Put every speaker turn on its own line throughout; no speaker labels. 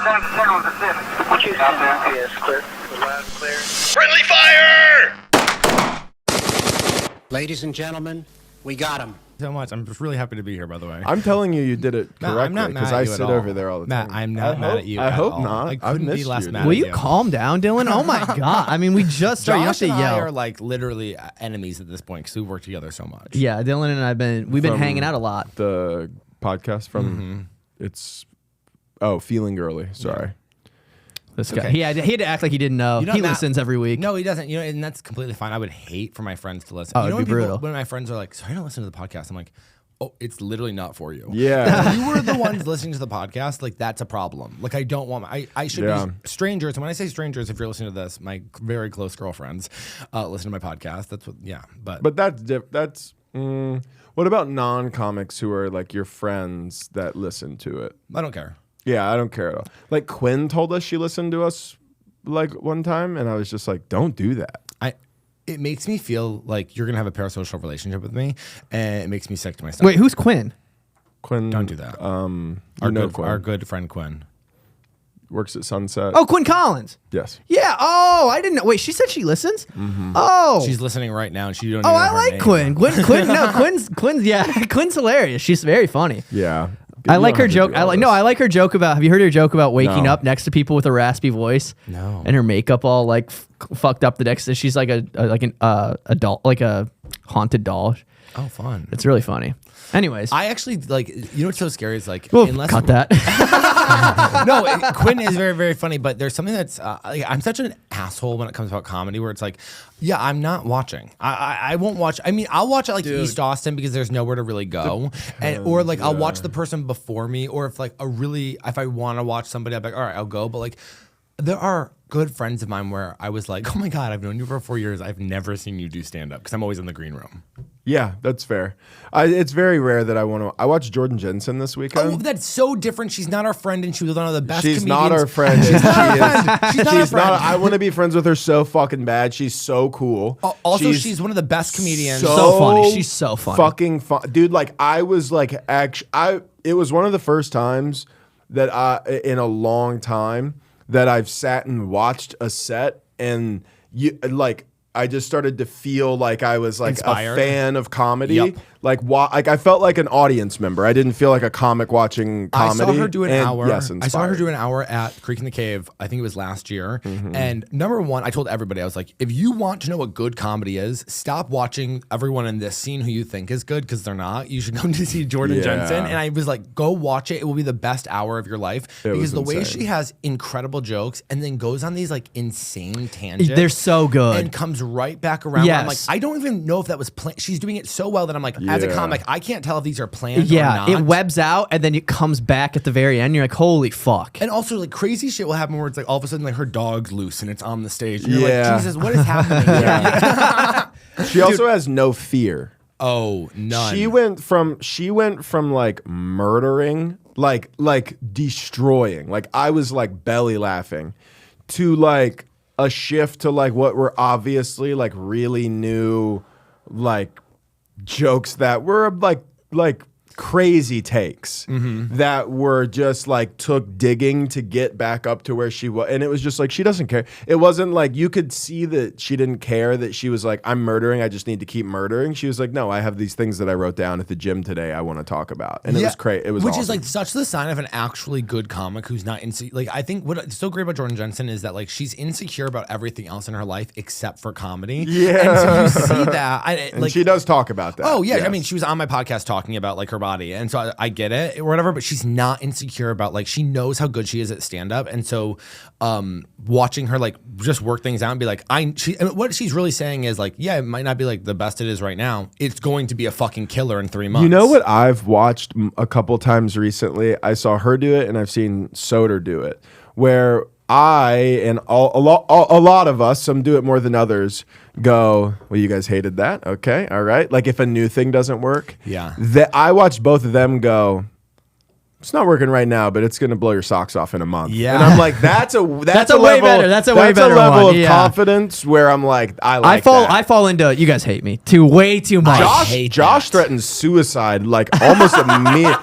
What you out there? Yes, clear. Loud, clear.
Friendly fire!
Ladies and gentlemen, we got him.
So much. I'm just really happy to be here, by the way.
I'm telling you, you did it correctly.
I'm not mad
because
at
I
you
sit
at all.
over there all the time.
Matt, I'm not mad at you.
I
at
hope
all.
not.
I
I've
couldn't be
missed
less
you,
mad
dude.
at
Will you calm down, Dylan? Oh my God. I mean, we just started. You don't have
Josh
to
and I
yell.
are like literally enemies at this point because we work together so much.
Yeah, Dylan and we've been
From
hanging out a lot.
The podcast from Feelin Girlie. Sorry.
This guy,
okay.
he had to act like he didn't know.
You know,
He
Matt-
listens every week.
No, he doesn't. You know, and that's completely fine. I would hate for my friends to listen.
Oh,
you know,
it'd be brutal.
when my friends are like, "So I don't listen to the podcast," I'm like, "Oh, it's literally not for you."
Yeah.
If you were the ones listening to the podcast, like that's a problem. Like I don't want I should be strangers. And when I say strangers, if you're listening to this, my very close girlfriends listen to my podcast. That's what. Yeah,
But that's what about non-comics who are like your friends that listen to it?
I don't care.
Yeah, I don't care at all. Like Quinn told us she listened to us like one time, and I was just like, don't do that.
It makes me feel like you're gonna have a parasocial relationship with me, and it makes me sick to my stomach.
Wait, who's Quinn?
Quinn,
Don't do that.
Quinn
Our good friend Quinn.
works at Sunset.
Oh, Quinn Collins.
Yes.
Yeah. Oh, I didn't know. Wait, she said she listens. Oh,
She's listening right now, and she don't.
Oh,
even know
I
her
like
name.
Quinn. No, Quinn's. Yeah, Quinn's hilarious. She's very funny.
Yeah.
I
You
like
don't
her
have to
joke.
do all this.
I like her joke about. Have you heard her joke about waking
No.
up next to people with a raspy voice?
No.
And her makeup all like fucked up the next. She's like a doll, like a haunted doll.
Oh, fun.
It's really funny. Anyways,
I actually like. You know what's so scary is like.
Oof, cut that.
No, Quinn is very, very funny, but there's something that's like, I'm such an asshole when it comes about comedy where it's like, yeah, I'm not watching. I won't watch. I mean, I'll watch it like East Austin because there's nowhere to really go, or like I'll watch the person before me, or if I want to watch somebody, I'm like, all right, I'll go. But like, there are good friends of mine where I was like, oh my God, I've known you for 4 years. I've never seen you do stand up because I'm always in the green room.
Yeah, that's fair. It's very rare that I want to. I watched Jordan Jensen this weekend.
Oh, that's so different. She's not our friend, and she was one of the best.
She's
comedians.
not our friend.
She's not our friend. She's not our friend.
I want to be friends with her so fucking bad. She's so cool.
Also, she's one of the best comedians.
So funny. She's so funny.
Fucking fun, dude. Like I was like, it was one of the first times that in a long time that I've sat and watched a set, and I just started to feel like I was like
Inspired.
a fan of comedy.
Yep.
Like I felt like an audience member. I didn't feel like a comic watching comedy.
I saw her do an hour.
Yes,
I saw her
inspired.
do an hour at Creek in the Cave. I think it was last year. And number one, I told everybody, I was like, if you want to know what good comedy is, stop watching everyone in this scene who you think is good because they're not. You should come to see Jordan Jensen. And I was like, go watch it. It will be the best hour of your life because the way she has incredible jokes and then goes on these like insane tangents.
They're so good.
And comes right back around. Where I'm like,
Yes.
I don't even know if that was planned. She's doing it so well that I'm like, as a
Yeah.
comic, I can't tell if these are planned or
Yeah,
not.
it webs out and then it comes back at the very end. You're like, holy fuck.
And also, like, crazy shit will happen where it's like all of a sudden, like, her dog's loose and it's on the stage. And you're
Yeah.
like, Jesus, what is happening?
She also has no fear.
Oh, none.
She went from like murdering, like destroying. Like I was like belly laughing, to like a shift to like what were obviously like really new, like jokes that were like crazy takes that were just like took digging to get back up to where she was. And it was just like, she doesn't care. It wasn't like, you could see that she didn't care, that she was like, I'm murdering, I just need to keep murdering. She was like, no, I have these things that I wrote down at the gym today I want to talk about. And it was crazy. It was
Which
awesome.
is like such the sign of an actually good comic who's not like, I think what's so great about Jordan Jensen is that like she's insecure about everything else in her life except for comedy.
Yeah.
And so you see that.
and
like,
she does talk about that.
Oh yeah, I
Yes.
mean, she was on my podcast talking about like her body, and so I get it or whatever. But she's not insecure about like she knows how good she is at stand up, and so watching her like just work things out and be like, what she's really saying is like, yeah, it might not be like the best it is right now. It's going to be a fucking killer in 3 months.
You know what I've watched a couple times recently? I saw her do it, and I've seen Soder do it, where I and a lot of us, some do it more than others, go, well, you guys hated that? Okay, all right. Like if a new thing doesn't work.
Yeah.
I watched both of them go, it's not working right now, but it's going to blow your socks off in a month.
Yeah.
And I'm like, that's a
a way
level,
better. That's a way better
level
one.
of
Yeah.
confidence where I'm like, I
fall into you guys hate me way too much.
Josh threatened suicide like almost immediately.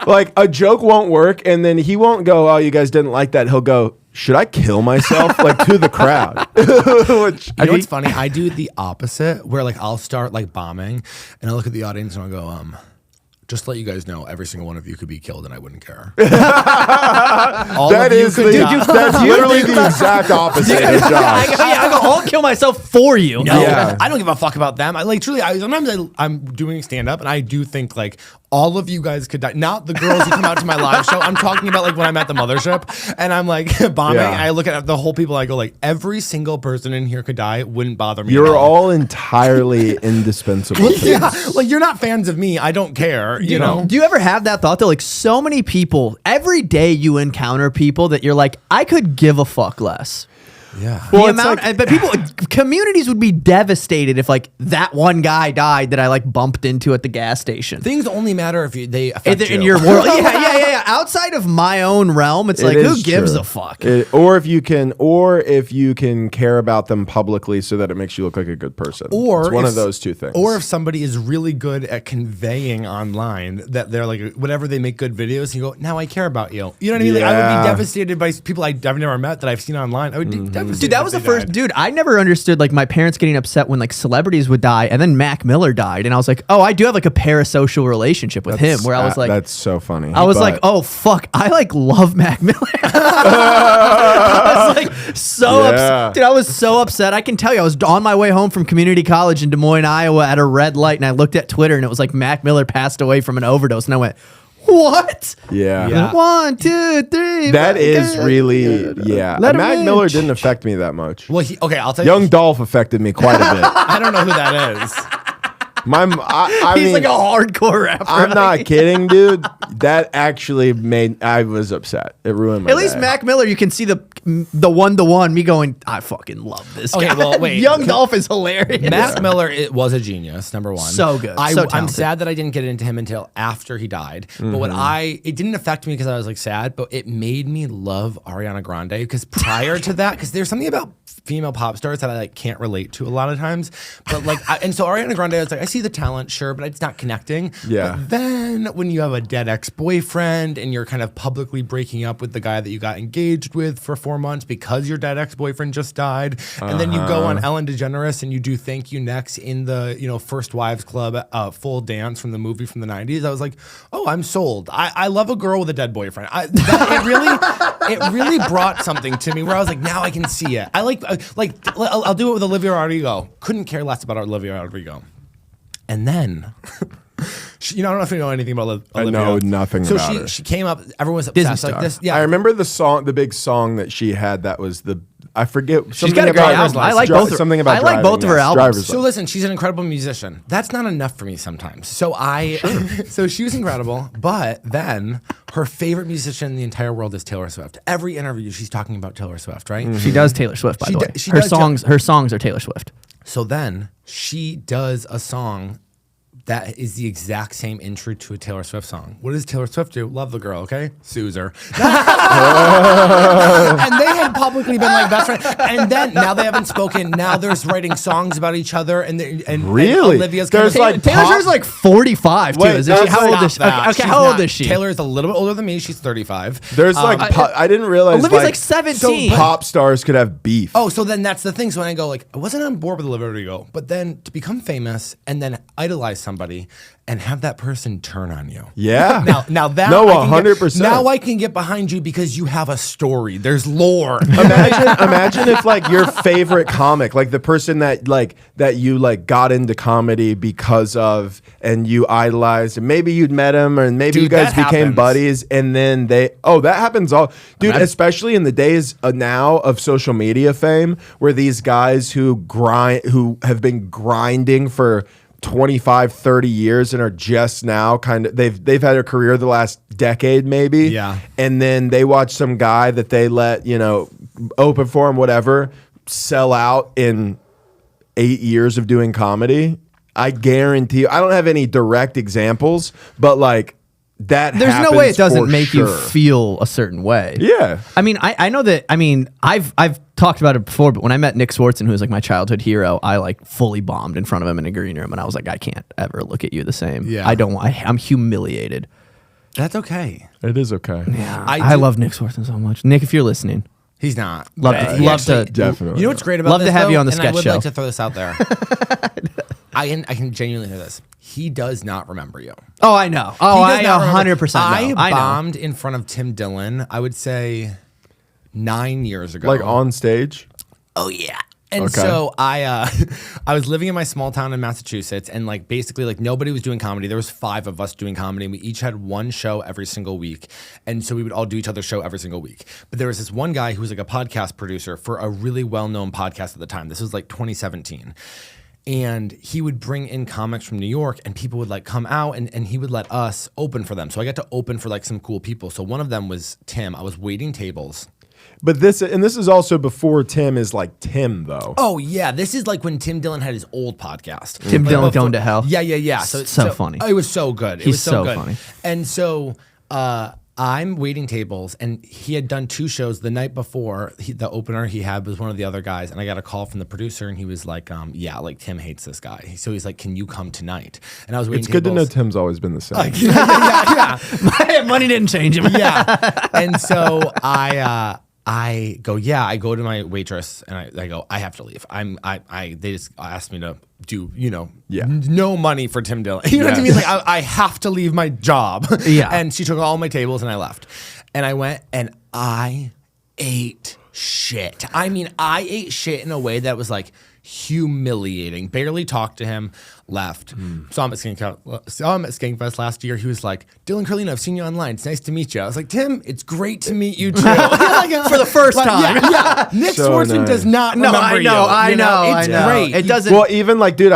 like a joke won't work, and then he won't go, "Oh, you guys didn't like that." He'll go, "Should I kill myself?" Like to the crowd. Which,
You know what's funny? I do the opposite, where like I'll start like bombing, and I look at the audience and I'll go, just to let you guys know, every single one of you could be killed, and I wouldn't care. All
that
of you
is
could die.
that's literally the exact opposite of Josh.
I go, I'll kill myself for you.
No,
Yeah.
I don't give a fuck about them. I like truly. Sometimes I'm doing stand up, and I do think like all of you guys could die. Not the girls who come out to my live show. I'm talking about like when I'm at the Mothership and I'm like bombing.
Yeah.
And I look at the whole people. I go like every single person in here could die. It wouldn't bother me.
You're
at all.
all entirely indispensable. to
Yeah,
us.
like you're not fans of me. I don't care. You know.
Do you ever have that thought though? Like so many people, every day you encounter people that you're like, I could give a fuck less.
Yeah.
The
Well, it's
amount,
like-
but people, communities would be devastated if like that one guy died that I like bumped into at the gas station.
Things only matter if they affect
In
you.
your world, yeah. Outside of my own realm, it's like
It
who
is
gives
true.
a fuck?
Or if you can care about them publicly so that it makes you look like a good person.
Or
it's one
if-
of those two things.
Or if somebody is really good at conveying online that they're like, whatever they make good videos, you go, now I care about you. You know what I mean? Like, I would
Yeah.
be devastated by people I've never met that I've seen online. I would be devastated.
Dude, that was the first. Dude, I never understood like my parents getting upset when like celebrities would die, and then Mac Miller died, and I was like, oh, I do have like a parasocial relationship with him, where I was like,
that's so funny.
I was
But-
like, oh fuck, I like love Mac Miller. I was like so
Yeah.
upset. Dude, I was so upset. I can tell you, I was on my way home from community college in Des Moines, Iowa at a red light, and I looked at Twitter and it was like Mac Miller passed away from an overdose, and I went, what?
yeah.
Yeah.
1, 2, 3.
That is
fuck.
really, yeah.
Let him
Mac
in.
Miller didn't affect me that much.
Well, okay, I'll tell you.
Young Dolph affected me quite a bit.
I don't know who that is.
I
He's
mean,
like a hardcore rapper.
I'm not kidding, dude. That actually I was upset. It ruined my
At least
day.
Mac Miller, you can see the one-to-one, me going, I fucking love this
Okay,
guy.
well, wait.
Young Dolph is hilarious.
Mac Miller was a genius, number one.
So good, so
I'm
talented.
sad that I didn't get into him until after he died. But what it didn't affect me because I was like sad, but it made me love Ariana Grande because prior to that, because there's something about female pop stars that I like can't relate to a lot of times. But like, and so Ariana Grande, I was like, I see the talent, sure, but it's not connecting.
Yeah.
But then when you have a dead ex-boyfriend and you're kind of publicly breaking up with the guy that you got engaged with for 4 months because your dead ex-boyfriend just died, and then you go on Ellen DeGeneres and you do Thank You Next in the First Wives Club full dance from the movie from the 90s, I was like, oh, I'm sold. I love a girl with a dead boyfriend. It really brought something to me where I was like, now I can see it. I I'll do it with Olivia Rodrigo. Couldn't care less about Olivia Rodrigo. And then, I don't know if you know anything about Olivia.
I know nothing
so
about her.
she came up. Everyone's
Disney
obsessed like
star.
this. Yeah,
I remember the big song that she had. That was I forget.
She's got a great album. I like both.
Something about
I like
driving,
both of her
yes,
albums.
driver's
So
license.
listen, she's an incredible musician. That's not enough for me sometimes. So so she was incredible, but then her favorite musician in the entire world is Taylor Swift. Every interview she's talking about Taylor Swift, right?
She does Taylor Swift, by
She
the
do-
way.
she
Her
does
songs are Taylor Swift.
So then she does a song that is the exact same intro to a Taylor Swift song. What does Taylor Swift do? Love the girl, okay? Sues her. And they had publicly been like best friends. And then now they haven't spoken. Now they're writing songs about each other. And
Really?
Olivia's
There's
kind of
like
Taylor Swift's like 45 too,
Wait,
isn't she?
that's
How
like-
old is she?
Stop that.
Okay,
She's
how old
not.
is she?
Taylor's a little bit older than me. She's 35.
There's I didn't realize
Olivia's like 17.
pop stars could have beef.
Oh, so then that's the thing. So when I go like, I wasn't on board with Olivia Rodrigo, but then to become famous and then idolize somebody and have that person turn on you.
Yeah.
Now that
No,
I can get-
100%.
Now I can get behind you because you have a story. There's lore.
Imagine if like your favorite comic, like the person that you like got into comedy because of and you idolized, and maybe you'd met him or maybe you
Dude,
guys
that
became
happens.
buddies, and then that happens all, dude. Especially in the days now of social media fame, where these guys who have been grinding for 25, 30 years and are just now kind of they've had a career the last decade maybe.
Yeah.
And then they watch some guy that they let, open for him, whatever, sell out in 8 years of doing comedy. I guarantee you, I don't have any direct examples, but like that
There's no way it
happens
doesn't
for
make you
sure.
feel a certain way.
Yeah.
I mean, I know that. I mean, I've talked about it before, but when I met Nick Swartzen, who was like my childhood hero, I like fully bombed in front of him in a green room, and I was like, I can't ever look at you the same.
Yeah.
I'm humiliated.
That's okay.
It is okay.
Yeah,
I
I
do-
love Nick Swartzen so much. Nick, if you're listening,
He's not.
Love
But
to-
he
love to-
Definitely.
You know what's great about
Love to
this,
have you
though?
on the
And
sketch
I would
show.
like to throw this out there. I can genuinely hear this. He does not remember you.
oh, I know. Oh,
He does
I
not remember-
100% know.
I
I know.
bombed in front of Tim Dillon, I would say 9 years ago.
Like on stage.
Oh yeah. And
Okay.
so I I was living in my small town in Massachusetts, and like basically like nobody was doing comedy. There was 5 of us doing comedy, and we each had one show every single week. And so we would all do each other's show every single week. But there was this one guy who was like a podcast producer for a really well-known podcast at the time. This was like 2017. And he would bring in comics from New York, and people would like come out, and he would let us open for them. So I got to open for like some cool people. So one of them was Tim. I was waiting tables.
But this is also before Tim is like Tim though.
Oh yeah, this is like when Tim Dillon had his old podcast.
Tim
Like,
Dillon
before-
Going to Hell.
Yeah.
So funny.
It was so good. It
He's
was so
so
good.
funny.
And so I'm waiting tables, and he had done 2 shows the night before. The opener he had was one of the other guys, and I got a call from the producer, and he was like, "Yeah, like Tim hates this guy." So he's like, "Can you come tonight?" And I was waiting.
It's good to know
tables.
Tim's always been the same.
yeah.
Money didn't change him.
Yeah. And so I go, yeah, I go to my waitress and I go, I have to leave. They just asked me to do,
Yeah.
no money for Tim Dillon. You know what I
Yeah.
mean? Like I have to leave my job.
Yeah.
And she took all my tables and I left. And I went and I ate shit. I mean, I ate shit in a way that was like humiliating. Barely talked to him, left. Saw him at Skankfest last year. He was like, Dylan Carlino, I've seen you online. It's nice to meet you. I was like, Tim, it's great to meet you too.
For the first time.
Yeah. Nick
So
Swartzen
nice.
does not
No,
remember
I know,
you.
I
You
know,
It's
I know.
great.
It doesn't.
Well, even like, dude,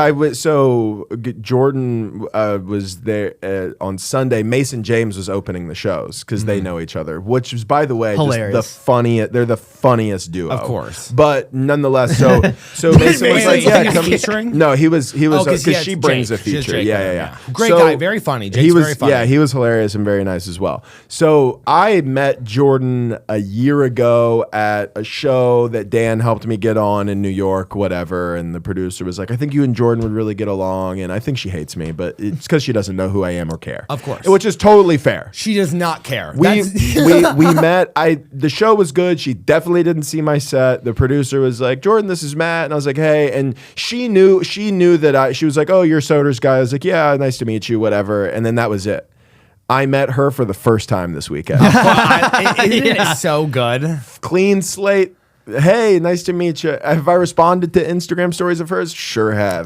Jordan was there on Sunday. Mason James was opening the shows because they know each other, which is, by the way, just
Hilarious.
the funniest. They're the funniest duo,
Of course.
But nonetheless, so Mason was like,
Wait,
yeah, come.
featuring?
No, he was
'cause
because she brings a
Jake. She has
feature.
Jake
Yeah,
there,
yeah.
Great guy, very funny. Jake's
he was,
very funny.
Yeah, he was hilarious and very nice as well. So I met Jordan a year ago at a show that Dan helped me get on in New York, whatever. And the producer was like, I think you and Jordan would really get along. And I think she hates me, but it's because she doesn't know who I am or care.
Of course.
Which is totally fair.
She does not care.
We
That's-
we met. The show was good. She definitely didn't see my set. The producer was like, Jordan, this is Matt, and I was like, hey, and she knew that she was like, oh, you're Soder's guy. I was like, yeah, nice to meet you, whatever, and then that was it. I met her for the first time this weekend.
Isn't it so good?
Clean slate. Hey, nice to meet you. Have I responded to Instagram stories of hers? Sure have.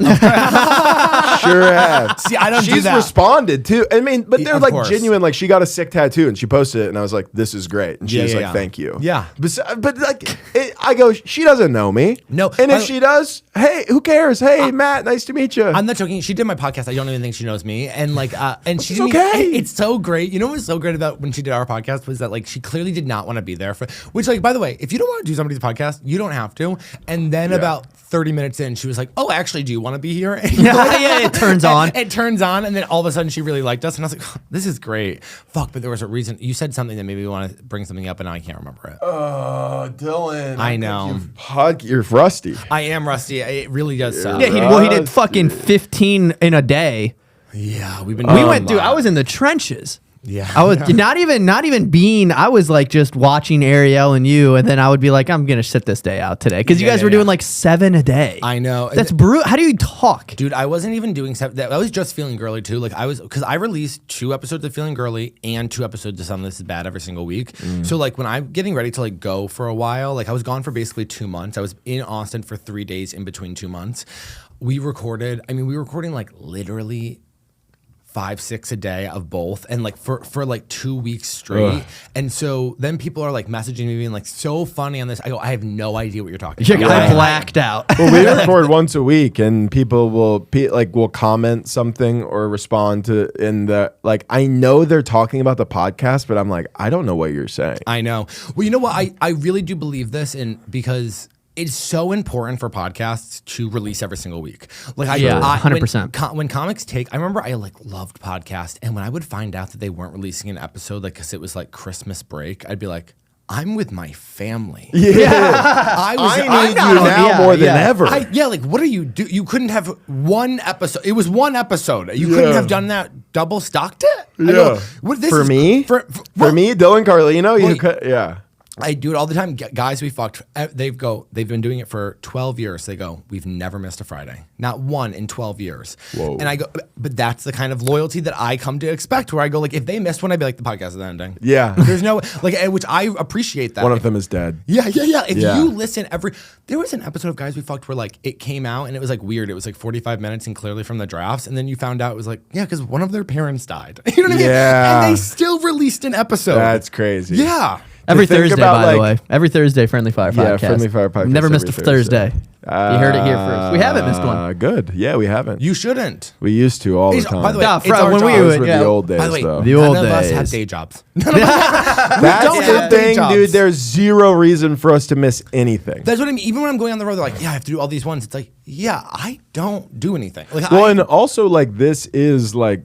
Sure have.
See, I don't do
She's
that.
responded too. I mean, but they're
Of
like
course.
genuine. Like she got a sick tattoo and she posted it, and I was like, "This is great." And she was like, "Thank you."
Yeah.
But like, I go, she doesn't know me.
No.
And if she does, hey, who cares? Hey, Matt, nice to meet you.
I'm not joking. She did my podcast. I don't even think she knows me. And like, and she
It's
didn't
okay.
It's so great. You know what was so great about when she did our podcast was that like she clearly did not want to be there for. Which like, by the way, if you don't want to do somebody's podcast, you don't have to. And then about 30 minutes in, she was like, "Oh, actually, do you want to be here?" And
Yeah, it turns on.
It turns on, and then all of a sudden, she really liked us, and I was like, "This is great." Fuck, but there was a reason. You said something that made me want to bring something up, and now I can't remember it.
Dylan.
I know.
You're rusty.
I am rusty. It really does suck.
Yeah, he did fucking 15 in a day.
Yeah, we've been.
We
doing
went
a
through.
lot.
I was in the trenches.
Yeah,
I was not even being. I was like just watching Ariel and you, and then I would be like, I'm gonna sit this day out today because you guys were doing like 7 a day.
I know.
That's brutal. How do you talk?
Dude, I wasn't even doing stuff. I was just feeling girly too. Like I was, because I released 2 episodes of Feeling Girly and 2 episodes of Something This Is Bad every single week. So like when I'm getting ready to like go for a while, like I was gone for basically 2 months. I was in Austin for 3 days in between 2 months. We were recording like literally 5-6 a day of both, and like for like 2 weeks straight. And so then people are like messaging me being like, so funny on this. I go, I have no idea what you're talking about.
I blacked out.
Well, we record once a week, and people will comment something or respond to in the like. I know they're talking about the podcast, but I'm like, I don't know what you're saying.
I know. Well, you know what? I really do believe this, because it's so important for podcasts to release every single week. Like,
100%.
When comics take, I remember I like loved podcasts, and when I would find out that they weren't releasing an episode, like, because it was like Christmas break, I'd be like, I'm with my family.
Yeah.
I
need you now more than ever.
Like, what are you do? You couldn't have one episode. It was one episode. You couldn't have done that. Double stocked it. I go,
For me, Dylan Carlino, you could, yeah.
I do it all the time. Guys we fucked, they've been doing it for 12 years. They go, we've never missed a Friday. Not one in 12 years.
Whoa.
And I go, but that's the kind of loyalty that I come to expect, where I go, like, if they missed one, I'd be like, the podcast is ending.
Yeah.
There's no, like, which I appreciate that.
One of them is dead.
Yeah. If you listen there was an episode of Guys We Fucked where, like, it came out and it was, like, weird. It was, like, 45 minutes and clearly from the drafts. And then you found out it was, like, yeah, because one of their parents died. You know what I mean?
Yeah.
And they still released an episode.
That's crazy.
Yeah.
Every Thursday, by the way. Every Thursday, Friendly Fire podcast.
Yeah, Friendly Fire podcast.
Never missed a
every
Thursday. You heard it here first. We haven't missed one.
Good. Yeah, we haven't.
You shouldn't.
We used to all the time.
By the way,
Yeah,
it's our
when we
job.
were-
Those were the old days,
By the way,
though.
The old
none of us
days.
have day jobs.
That's
don't
the
have day
thing,
jobs.
dude. There's zero reason for us to miss anything.
That's what I mean. Even when I'm going on the road, they're like, yeah, I have to do all these ones. It's like, yeah, I don't do anything. Like,
Well, and also, like, this is the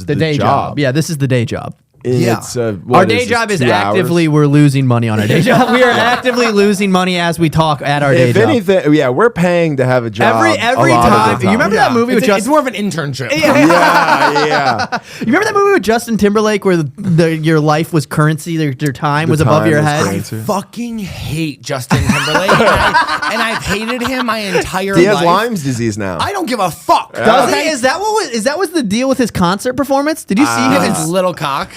The day job. Yeah, this is the day job.
It's
Our day job is
2 hours?
actively, we're losing money on our day job. We are actively losing money as we talk at our day
If
job.
anything, yeah, we're paying to have a job.
Every
a lot of
time.
the
You remember that movie with
it's
Justin?
more of an internship.
Yeah.
You remember that movie with Justin Timberlake where your life was currency, your time was above
time
your
was
head?
currency.
I fucking hate Justin Timberlake, and I've hated him my entire
He has
life.
Lyme's disease now.
I don't give a fuck.
Does
Okay?
he? Is that what was the deal with his concert performance? Did you see him?
His little cock.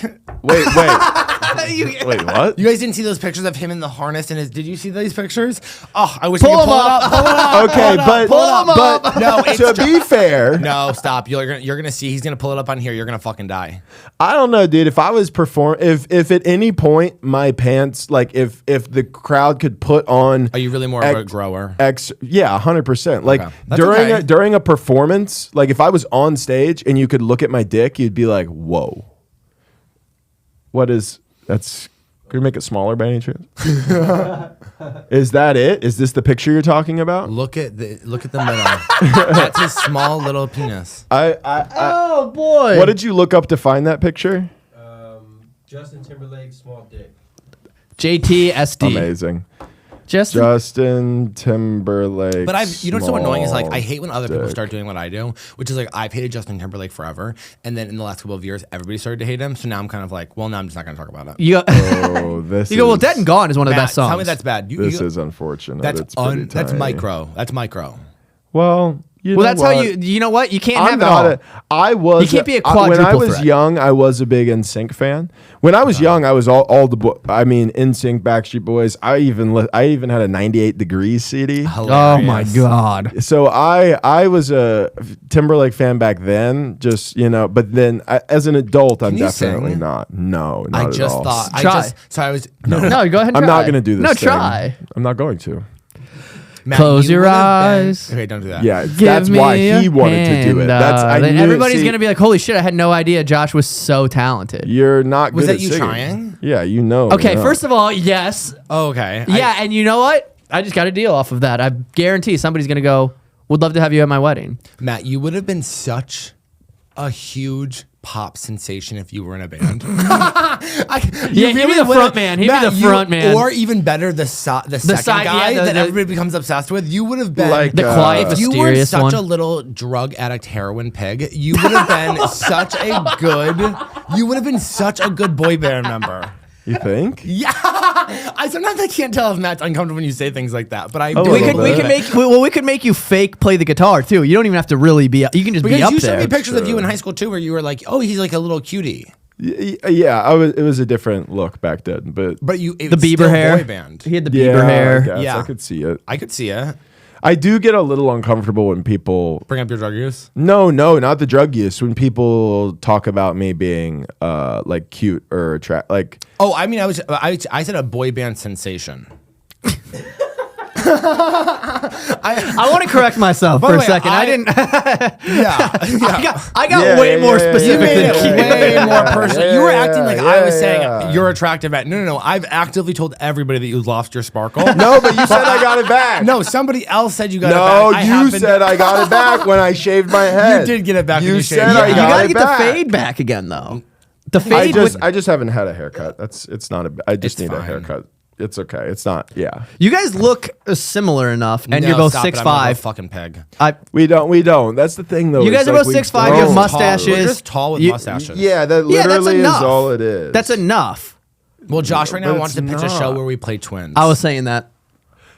Wait, what?
You guys didn't see those pictures of him in the harness and his. Did you see these pictures? Oh, I wish
Pull
we could
him
pull it
up.
up. Pull it up.
Okay,
pull it up,
but
no, it's
to be fair,
no, stop. You're gonna see. He's gonna pull it up on here. You're gonna fucking die.
I don't know, dude. If I was if at any point my pants, like if the crowd could put on,
Are you really more of a grower?
Yeah, 100%. Like
Okay. That's okay.
during a performance, like if I was on stage and you could look at my dick, you'd be like, whoa. That's. Can we make it smaller by any chance? Is that it? Is this the picture you're talking about?
Look at the middle. That's his small little penis.
Oh boy!
What did you look up to find that picture?
Justin Timberlake, small dick.
JTSD.
Amazing.
Justin
Timberlake.
But you know what's so annoying is, like,
small
I hate when other people
dick.
start doing what I do, which is like I've hated Justin Timberlake forever, and then in the last couple of years, everybody started to hate him. So now I'm kind of like, well, now I'm just not going to talk about it.
You go,
Oh, this.
you go. Well,
is-
Dead and Gone is one of the
Matt,
best songs.
tell me that's bad.
This is unfortunate.
That's
It's pretty
that's
tiny.
micro. That's micro.
Well, you
Well,
know
that's
what?
how you know what? You can't
I'm
have it
not
all.
I was.
You can't be a
When I
quadruple
was
threat.
young, I was a big NSYNC fan. When I was young, I was all the. NSYNC, Backstreet Boys. I even had a 98 Degrees CD.
Oh my god!
So I was a Timberlake fan back then, just but then as an adult, I'm
Can you
definitely
sing?
not. No, not
I
at
just
all.
thought.
Try.
I was.
No, go ahead. And
I'm
try.
not going to do this.
No,
thing.
try.
I'm not going to.
Matt,
Close
you
your
would have been-
eyes.
Okay, don't do that.
Yeah,
Give
that's why
me
he
a
wanted to do it.
hand,
That's I
then
knew,
everybody's
see,
gonna be like, "Holy shit! I had no idea Josh was so talented."
You're not.
Was
good
that
at
you
singing.
trying?
Yeah, you know.
Okay,
yeah.
first of all, yes,
Oh, okay.
yeah, and you know what? I just got a deal off of that. I guarantee somebody's gonna go. Would love to have you at my wedding.
Matt, you would have been such a huge pop sensation if you were in a band.
Yeah, he'd be the front man. He'd be the front man.
Or even better, the second
side-
guy
yeah,
that
the-
everybody becomes obsessed with. You would have been
Like,
The quiet,
if you were
mysterious
such
one.
a little drug addict, heroin pig. You would have been such a good. You would have been such a good boy band member.
You think?
Yeah, I sometimes I can't tell if Matt's uncomfortable when you say things like that, but I do.
we
little
could we
bit.
could make we could make you fake play the guitar too. You don't even have to really be. You can just be
because
up
you
there.
showed me pictures of you in high school too, where you were like, "Oh, he's like a little cutie,"
Yeah, it was a different look back then, but
but you it
the
was
Bieber
still
hair.
boy band.
He had the
yeah,
Bieber hair.
I guess.
Yeah.
I could see it.
I could see it.
I do get a little uncomfortable when people.
Bring up your drug use.
No, not the drug use. When people talk about me being like cute or attract, like
Oh, I mean, I said a boy band sensation.
I want to correct myself
By
for
the
a
way,
second. I
I-
didn't.
Yeah,
I got
Yeah,
way
yeah,
more
yeah, yeah,
You
specific
made
than
it
cute.
way more personal. You were acting like I was saying
yeah.
you're attractive at. No. I've actively told everybody that you lost your sparkle.
no, but you said I got it back.
No, somebody else said you got
No,
it back.
you said I got it back when I shaved my head.
You did get it back when
You
you
said
shaved
I
your
You
head.
got
gotta
it
get
back.
the fade back again though. The fade.
I just haven't had a haircut. It's not a. I just
It's
need a
fine.
haircut. It's okay. It's not. Yeah.
You guys look similar enough, and you're
No,
both
stop it, I'm
6'5".
gonna go fucking peg.
We don't. That's the thing, though.
You guys
It's
are
like
both
we
6'5", you have
don't-
mustaches.
We're just tall with
You-
mustaches.
Yeah, that
Yeah, that's
literally is
enough.
all it is.
That's enough.
Well, Josh right now
but
wants to
it's
pitch a show
not.
where we play twins.
I was saying that.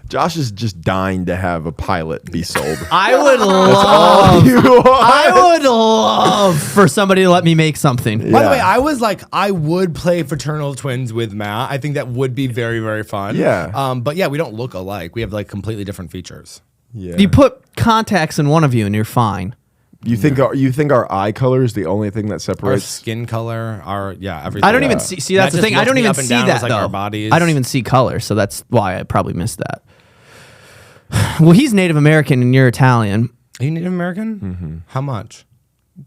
Josh is just dying to have a pilot be sold.
I would
All
love.
you want.
I would love for somebody to let me make something.
By the
Yeah.
way, I was like, I would play fraternal twins with Matt. I think that would be very, very fun.
Yeah.
But yeah, we don't look alike. We have like completely different features.
Yeah.
You put contacts in one of you, and you're fine.
You think our eye color is the only thing that
Our
separates?
skin color, everything.
I don't even see. That's
That
the thing.
just
I don't
looks me
even
up and
see
down
that
as, like,
though.
our bodies.
I don't even see color, so that's why I probably missed that. Well, he's Native American and you're Italian.
Are you Native American? How much?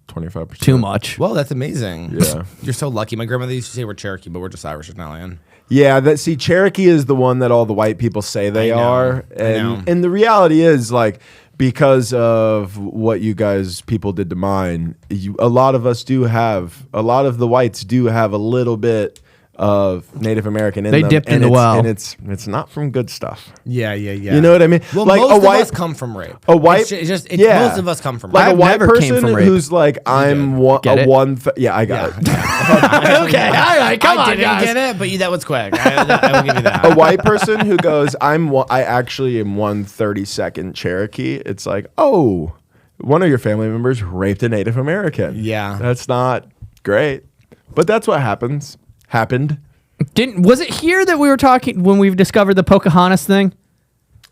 25%.
Too much.
Well, that's amazing.
Yeah.
You're so lucky. My grandmother used to say we're Cherokee, but we're just Irish Italian.
Yeah, Cherokee is the one that all the white people say they
I know.
are,
I know.
and the reality is like because of what you guys people did to mine, a lot of the whites do have a little bit of Native American in
They
them.
dipped in
and
the
it's-
well.
and it's not from good stuff.
Yeah.
You know what I mean?
Well,
Like
most
a
of
white-
us come from rape.
A white,
Yeah. Most of us come from
like
rape.
a white
never came
person
from rape.
who's like I'm
Get it?
Yeah, I got it.
Okay, all right, come on,
I didn't
guys.
get it, but that was quick. I will give you that.
A white person who goes, I actually am 1/32nd Cherokee. It's like, oh, one of your family members raped a Native American.
Yeah.
That's not great. But that's what happened.
Was it here that we were talking when we discovered the Pocahontas thing?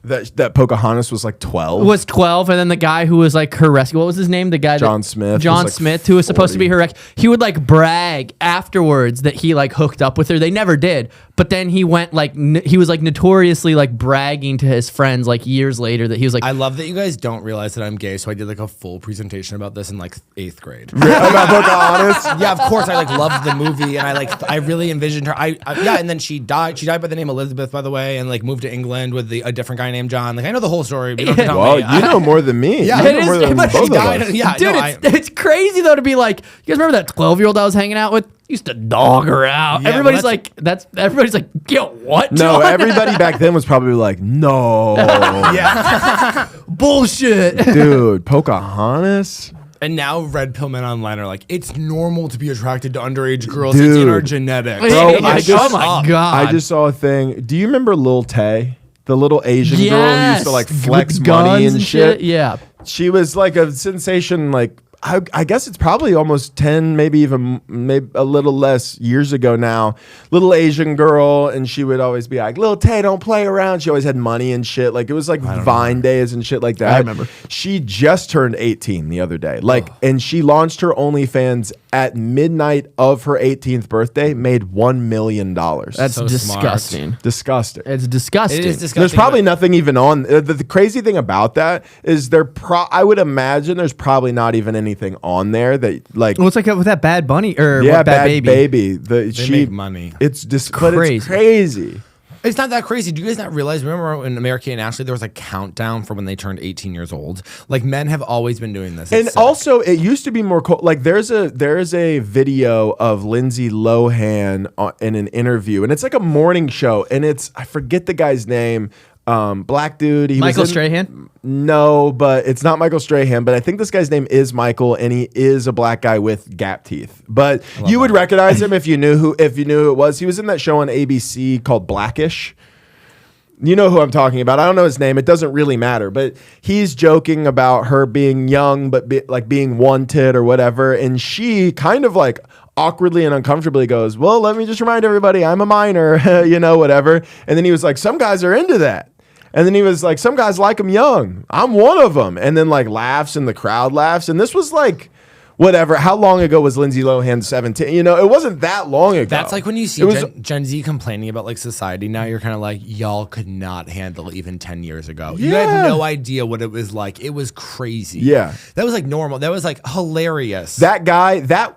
That Pocahontas was like 12.
Was 12, and then the guy who was like her rescue. What was his name? The guy
John Smith was,
John
like,
Smith, who was supposed to be
40.
her rescue. He would like brag afterwards that he like hooked up with her. They never did, but then he went like he was like notoriously like bragging to his friends like years later that he was like.
I love that you guys don't realize that I'm gay, so I did like a full presentation about this in like 8th grade.
About Pocahontas.
Yeah, of course. I like loved the movie, and I really envisioned her. Yeah, and then she died. She died by the name Elizabeth, by the way, and like moved to England with a different guy named John. Like I know the whole story. But you don't have to tell
Well,
me.
you know more than me.
Yeah,
you
it
know
is,
more than
but
both
she
of
died.
us.
Yeah,
Dude,
no,
it's crazy though to be like, you guys remember that 12-year-old I was hanging out with? Used to dog her out.
Yeah,
everybody's
well,
everybody's like, yo, what?
No,
John?"
everybody back then was probably like, no.
bullshit.
Dude, Pocahontas?
And now red pill men online are like, it's normal to be attracted to underage girls.
Dude.
It's in our genetics.
Bro,
Yeah,
I just-
oh my god!
I just saw a thing. Do you remember Lil Tay? The little Asian girl who used to like
Yes,
flex
with
money
guns
and shit.
Yeah.
She was like a sensation. Like I guess it's probably almost 10, maybe a little less years ago now. Little Asian girl, and she would always be like, "Lil Tay, don't play around." She always had money and shit. Like it was like Vine days and shit like that.
I remember.
She just turned 18 the other day. Like, and she launched her OnlyFans at midnight of her 18th birthday. Made $1 million.
That's
So
disgusting.
disgusting.
It's disgusting.
It is disgusting.
There's probably
but-
nothing even on. The crazy thing about that is I would imagine there's probably not even anything on there that like.
Well, it's like with that Bad Bunny or
Yeah,
what, Bad Baby.
They
make money.
It's just but
crazy.
it's crazy.
It's not that crazy. Do you guys not realize? Remember in America and Ashley, there was a countdown for when they turned 18 years old. Like men have always been doing this.
And
It's sick.
also, it used to be more like there's a video of Lindsay Lohan in an interview, and it's like a morning show, and I forget the guy's name. Black dude. He
Michael
was in-
Strahan.
No, but it's not Michael Strahan. But I think this guy's name is Michael, and he is a black guy with gap teeth. But you would recognize him if you knew who it was. He was in that show on ABC called Blackish. You know who I'm talking about. I don't know his name. It doesn't really matter. But he's joking about her being young, but being wanted or whatever. And she kind of like awkwardly and uncomfortably goes, "Well, let me just remind everybody I'm a minor," whatever. And then he was like, "Some guys are into that." And then he was like, "Some guys like them young. I'm one of them." And then like laughs and the crowd laughs. And this was like, whatever. How long ago was Lindsay Lohan 17? It wasn't that long ago.
That's like when you see
It was-
Gen Z complaining about like society. Now you're kind of like, y'all could not handle even 10 years ago. You
Yeah.
had no idea what it was like. It was crazy.
Yeah.
That was like normal. That was like hilarious.
That guy, that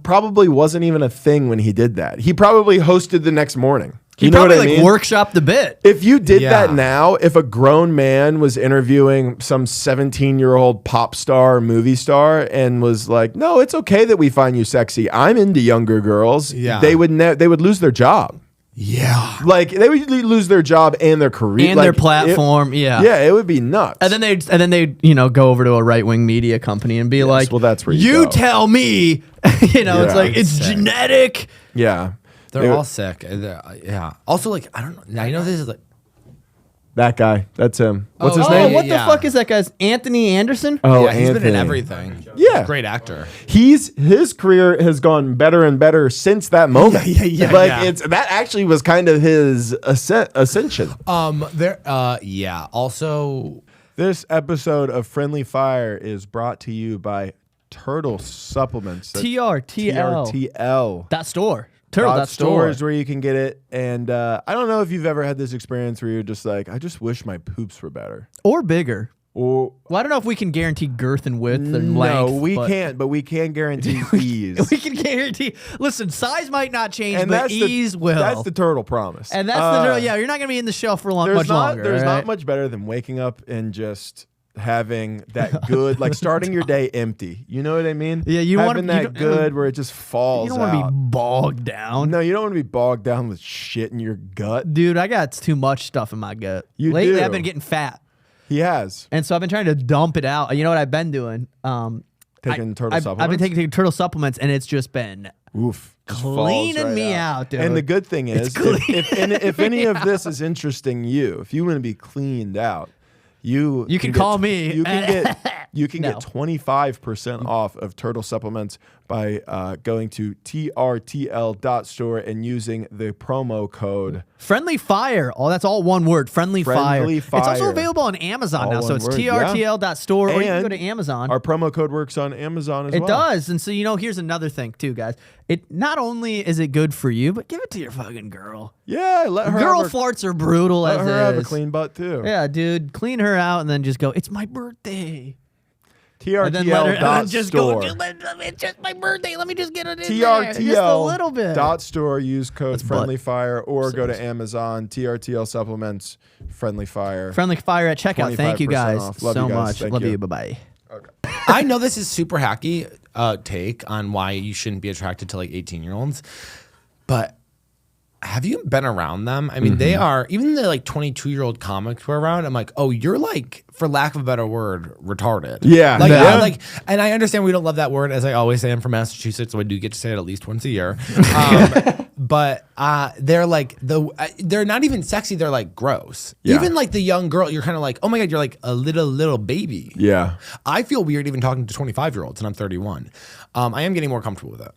probably wasn't even a thing when he did that. He probably hosted the next morning.
He
You know what
probably
I
like
mean?
workshop the bit.
If you did
Yeah.
that now, if a grown man was interviewing some 17-year-old pop star, movie star, and was like, "No, it's okay that we find you sexy. I'm into younger girls."
Yeah.
They would they would lose their job.
Yeah.
Like they would lose their job and their career
And
like,
their platform, yeah.
Yeah, it would be nuts.
And then they go over to a right wing media company and be like,
well, that's where you go.
tell me, it's
Yeah.
like it's genetic.
yeah,
They're
They-
all sick. Yeah. Also, like, I don't know. Now, you know, this is like,
that guy. That's him. What's his
Oh,
name?
what
Yeah.
the fuck is that guy's Anthony Anderson?
Oh,
yeah, he's been in
Anthony.
everything.
Yeah.
Great actor.
His career has gone better and better since that moment.
Yeah,
Like
yeah.
that actually was kind of his ascension.
Yeah. Also,
This episode of Friendly Fire is brought to you by Turtle Supplements. That's
TRTL.
TRTL.
That store. Turtle, that
store
store.
is where you can get it. And I don't know if you've ever had this experience where you're just like, I just wish my poops were better.
Or bigger.
Or
Well, I don't know if we can guarantee girth and width and length.
no, we
but
can't, but we can guarantee ease.
We can guarantee. Listen, size might not change,
And
but ease will.
That's the turtle promise.
and that's the turtle. Yeah, you're not going to be in the show for much longer.
There's
right?
not much better than waking up and just having that good, like starting your day empty. You know what I mean?
Yeah, you want-
having
you
that
don't-
good where it just falls
You don't want to
out.
be bogged down.
No, you don't want to be bogged down with shit in your gut.
Dude, I got too much stuff in my gut.
You
Lately,
do.
I've been getting fat.
He has
And so I've been trying to dump it out. You know what I've been doing?
taken turtle
I've
supplements.
been taking turtle supplements, and it's just been
Oof, just falls
cleaning
right
me out, dude.
And the good thing is,
clean.
if any of this is interesting you, if you want to be cleaned out, you
can
get
call me.
You can
No.
get 25% off of turtle supplements by going to trtl.store and using the promo code.
Friendly Fire. Oh, that's all one word. Friendly Fire.
Friendly
It's also
Fire.
available on Amazon
All
now. So
one
it's
word, yeah.
trtl.store, or you can go
And
to Amazon.
Our promo code works on Amazon as
It
well.
does. And so, here's another thing, too, guys. It not only is it good for you, but give it to your fucking girl.
Yeah, let her
Girl
have a,
farts are brutal
let
as
her have a
is.
clean butt too.
Yeah, dude. Clean her out and then just go, it's my birthday. And then let her and then just go,
TRTL.store.
it's just my birthday. Let me just get it in there. Just a little bit.
TRTL.store. Use code
That's butt.
Friendly Fire or go to Amazon. TRTL supplements. Friendly Fire.
Friendly Fire at checkout. Thank you
25%
guys
off. Love
so
you guys.
much.
Thank
Love
you.
you. Bye-bye.
I know this is super hacky take on why you shouldn't be attracted to like 18-year-olds, but have you been around them? I mean, they are, even the like 22-year-old comics we're around, I'm like, oh, you're like, for lack of a better word, retarded.
Yeah.
Like,
Yeah.
and I understand we don't love that word. As I always say, I'm from Massachusetts, so I do get to say it at least once a year. But they're like, they're not even sexy. They're like gross.
Yeah.
Even like the young girl, you're kind of like, oh my God, you're like a little baby.
Yeah.
I feel weird even talking to 25-year-olds, and I'm 31. I am getting more comfortable with it.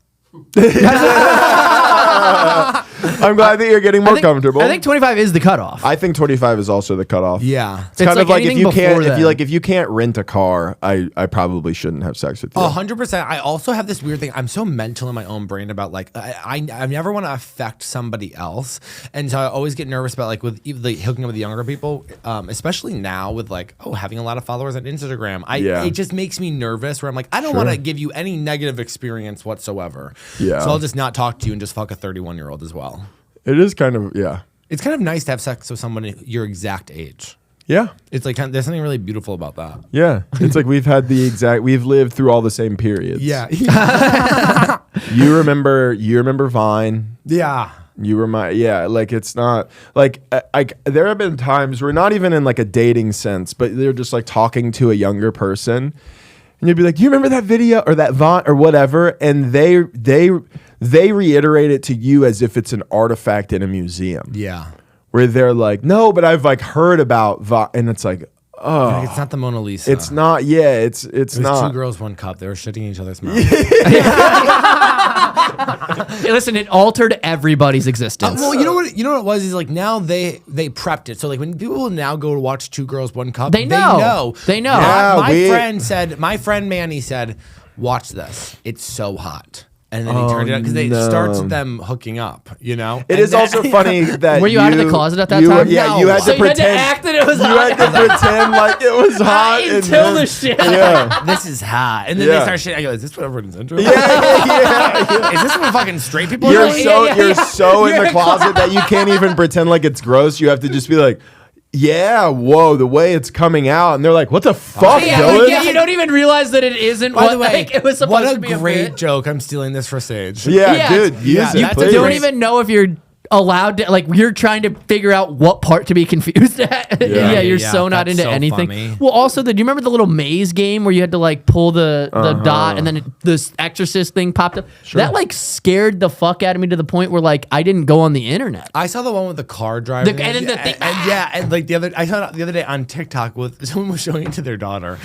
I'm glad that you're getting more comfortable.
I think 25 is the cutoff.
I think 25 is also the cutoff.
Yeah.
It's kind
like
of like if
anything
you can't
before
if you can't rent a car, I probably shouldn't have sex with you.
100%. I also have this weird thing. I'm so mental in my own brain about like I never want to affect somebody else, and so I always get nervous about like with like hooking up with the younger people, especially now with like having a lot of followers on Instagram. It just makes me nervous. Where I'm like, I don't want to give you any negative experience whatsoever.
Yeah.
So I'll just not talk to you and just fuck a 31-year-old as well.
It is kind of
It's kind of nice to have sex with someone your exact age.
Yeah.
It's like there's something really beautiful about that.
Yeah. It's like we've lived through all the same periods.
Yeah.
You remember Vine.
Yeah.
You were like it's not like there have been times where not even in like a dating sense, but they're just like talking to a younger person, and you'd be like, "You remember that video or that Vine or whatever?" And they reiterate it to you as if it's an artifact in a museum.
Yeah.
Where they're like, "No, but I've like heard about Vine," and it's like, "Oh,
Like, it's not the Mona Lisa.
it's not. Yeah, it's
It was
not."
two girls, one cup. They were shitting in each other's mouth.
Hey, listen, it altered everybody's existence.
Well, you know what it was is like now they prepped it. So like when people now go to watch Two Girls, One Cup,
They know. They know.
Yeah,
My friend Manny said, watch this. It's so hot. And then he turned it up because it starts with them hooking up, you know?
It is also funny that
Were you out of the closet at that
you-
time?
Yeah,
No.
you had
So
to
you had to
pretend.
act that it was
you
hot.
had to pretend like it was hot
Until
and
the shit.
Yeah.
This is hot. And then
Yeah.
they start shit. I go, is this what everyone's into?
Yeah.
Is this what fucking straight people
You're
are doing?
you're so in the closet that you can't even pretend like it's gross. You have to just be like, yeah, whoa, the way it's coming out, and they're like, what the fuck, Dylan?
You don't even realize that it isn't
By
what
the way,
like, it was supposed
what a
to be a
great
bit.
joke. I'm stealing this for stage.
Yeah, dude, use
yeah,
it.
that's a
please.
You don't even know if you're allowed to, like, you're trying to figure out what part to be confused at. Yeah, you're
Yeah,
so not
that's
into
so
anything.
funny.
Well, also, do you remember the little maze game where you had to like pull the dot and then this Exorcist thing popped up? That like scared the fuck out of me to the point where like I didn't go on the internet.
I saw the one with the car driver.
And then the thing-
and like I saw it the other day on TikTok with someone was showing it to their daughter.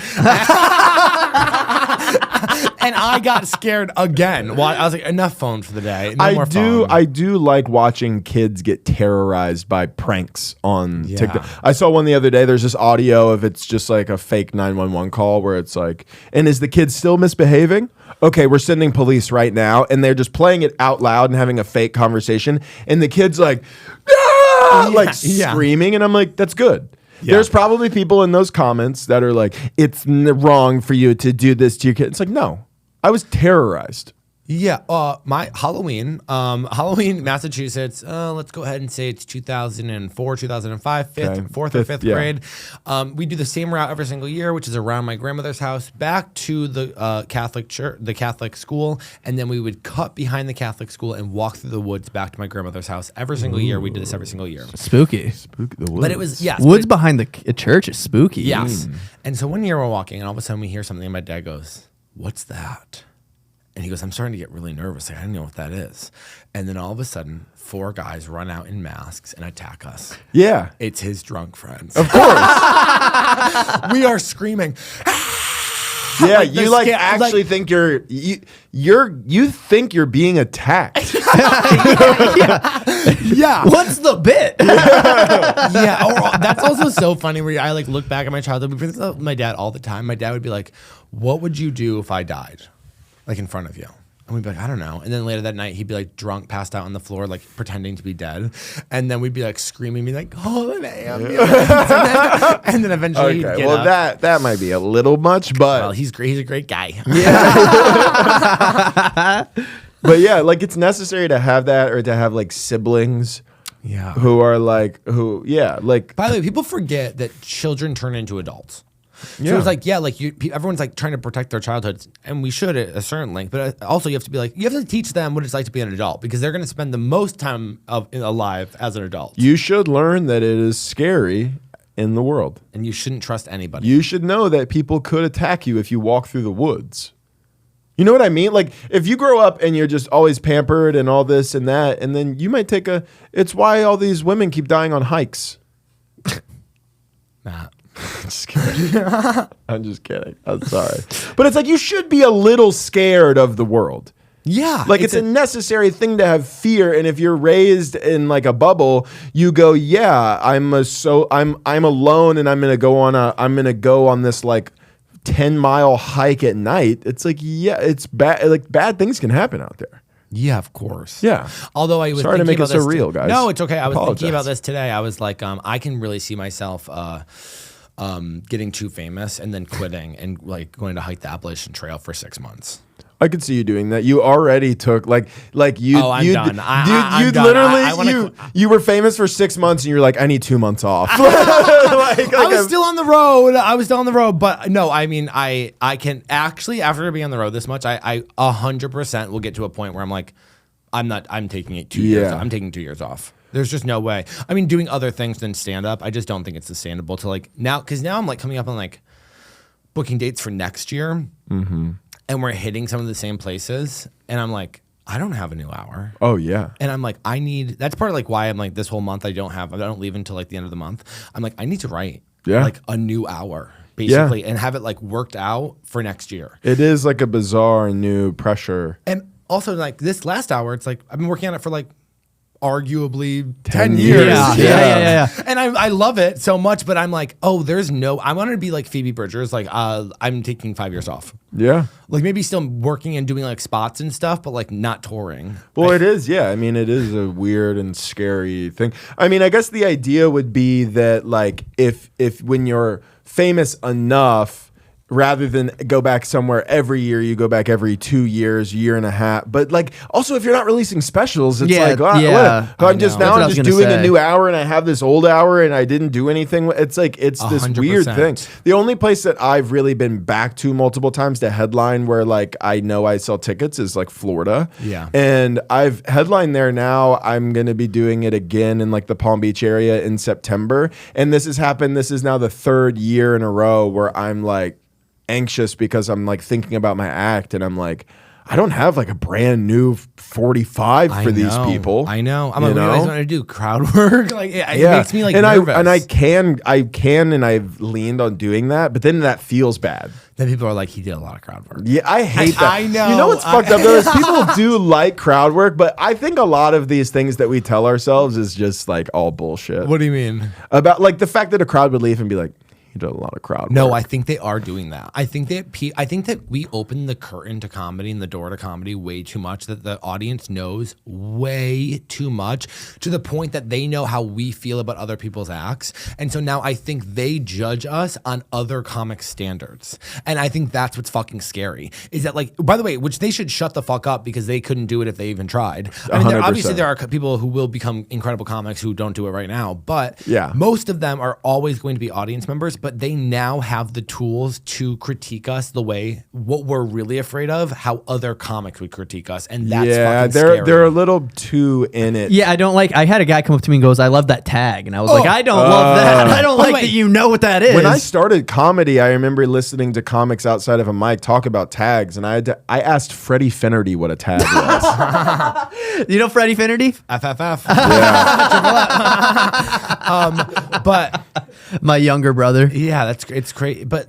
And I got scared again. Well, I was like, enough phone for the day. No more phone.
I do like watching kids get terrorized by pranks on
Yeah.
TikTok. I saw one the other day. There's this audio of it's just like a fake 911 call where it's like, and is the kid still misbehaving? Okay, we're sending police right now, and they're just playing it out loud and having a fake conversation, and the kid's like, ah! like
yeah.
screaming, and I'm like, that's good.
Yeah.
There's probably people in those comments that are like, it's wrong for you to do this to your kid. It's like, no, I was terrorized.
Yeah, my Halloween, Massachusetts. Let's go ahead and say it's 2004, 2005, fourth or fifth
yeah.
grade. We do the same route every single year, which is around my grandmother's house, back to the Catholic church, the Catholic school, and then we would cut behind the Catholic school and walk through the woods back to my grandmother's house every single year. We did this every single year.
Spooky.
But it was
Woods behind the church is spooky.
Yes. And so one year we're walking, and all of a sudden we hear something, and my dad goes, "What's that?" And he goes, "I'm starting to get really nervous. Like, I don't know what that is." And then all of a sudden, 4 guys run out in masks and attack us.
Yeah.
It's his drunk friends.
Of course.
We are screaming.
Yeah,
Like the
you like
sca-
actually
like-
think you think you're being attacked.
Yeah.
What's the bit?
Yeah. Or, that's also so funny where I like look back at my childhood. We bring this up with my dad all the time. My dad would be like, "What would you do if I died? Like in front of you?" And we'd be like, "I don't know." And then later that night, he'd be like drunk, passed out on the floor, like pretending to be dead. And then we'd be like screaming, be like, "Call an ambulance." And then eventually he'd
Okay,
get
well
up.
that might be a little much, but
Well, he's great. He's a great guy.
but yeah, like it's necessary to have that or to have like siblings
Yeah.
who are like like
By the way, people forget that children turn into adults. So
Yeah.
it's like, yeah, like everyone's like trying to protect their childhoods, and we should at a certain length. But also, you have to be like, you have to teach them what it's like to be an adult because they're going to spend the most time alive as an adult.
you should learn that it is scary in the world.
And you shouldn't trust anybody.
You should know that people could attack you if you walk through the woods. You know what I mean? Like if you grow up and you're just always pampered and all this and that, and then you might take it's why all these women keep dying on hikes.
Nah.
Just kidding. I'm just kidding. I'm sorry. But it's like you should be a little scared of the world.
Yeah.
Like it's a necessary thing to have fear, and if you're raised in like a bubble, you go, yeah, I'm alone, and I'm gonna go on this like 10-mile hike at night. It's like, yeah, it's bad. Like bad things can happen out there.
Yeah, of course.
Yeah.
Although I was
Sorry to
thinking
make it
about
so
this
real, guys.
No, it's okay. I was
Apologize.
thinking about this today. I was like, I can really see myself getting too famous and then quitting and like going to hike the Appalachian Trail for 6 months.
I could see you doing that. You already took like you.
Oh, I'm done.
You
I'm done.
literally
I wanna
you were famous for 6 months, and you're like, I need 2 months off.
I was still on the road. But no, I mean, I can actually, after being on the road this much, I 100% will get to a point where I'm like, I'm taking it 2 years.
Yeah.
I'm taking 2 years off. There's just no way. I mean, doing other things than stand up, I just don't think it's sustainable to like now, because now I'm like coming up on like booking dates for next year. Mm-hmm. And we're hitting some of the same places. And I'm like, I don't have a new hour.
Oh yeah.
And I'm like, that's part of like why I'm like this whole month I don't leave until like the end of the month. I'm like, I need to write like a new hour basically and have it like worked out for next year.
It is like a bizarre new pressure.
And also like this last hour, it's like I've been working on it for like arguably 10 years.
Yeah.
And I love it so much, but I'm like, oh, I wanted to be like Phoebe Bridgers. Like, I'm taking 5 years off.
Yeah.
Like maybe still working and doing like spots and stuff, but like not touring.
Well, it is. Yeah. I mean, it is a weird and scary thing. I mean, I guess the idea would be that like if when you're famous enough, rather than go back somewhere every year, you go back every 2 years, year and a half. But like, also if you're not releasing specials, it's like, I'm just doing a new hour and I have this old hour and I didn't do anything. It's like, it's this
100%.
weird thing. The only place that I've really been back to multiple times to headline where like I know I sell tickets is like Florida.
Yeah.
And I've headlined there now. I'm going to be doing it again in like the Palm Beach area in September. And this has happened. This is now the 3rd year in a row where I'm like, anxious because I'm like thinking about my act and I'm like, I don't have like a brand new 45 for these people.
I know. I'm like, what do you guys want to do? Crowd work? Like, it makes me like nervous.
I can, and I've leaned on doing that, but then that feels bad.
Then people are like, he did a lot of crowd work.
Yeah, I hate that.
I know.
You know what's fucked up though? Is people do like crowd work, but I think a lot of these things that we tell ourselves is just like all bullshit.
What do you mean?
About like the fact that a crowd would leave and be like, he did a lot of crowd work.
No, I think they are doing that. I think that we open the curtain to comedy and the door to comedy way too much, that the audience knows way too much to the point that they know how we feel about other people's acts. And so now I think they judge us on other comic standards. And I think that's what's fucking scary. Is that like, by the way, which they should shut the fuck up because they couldn't do it if they even tried. I mean, obviously there are people who will become incredible comics who don't do it right now, but most of them are always going to be audience members. But they now have the tools to critique us the way what we're really afraid of, how other comics would critique us, and that's fucking scary.
They're a little too in it.
Yeah, I had a guy come up to me and goes, "I love that tag," and I was like, "I don't love that. I don't like that you know what that is."
When I started comedy, I remember listening to comics outside of a mic talk about tags, and I asked Freddie Finnerty what a tag was.
You know Freddie Finnerty?
FFF.
Yeah.
But
my younger brother.
Yeah, it's great. But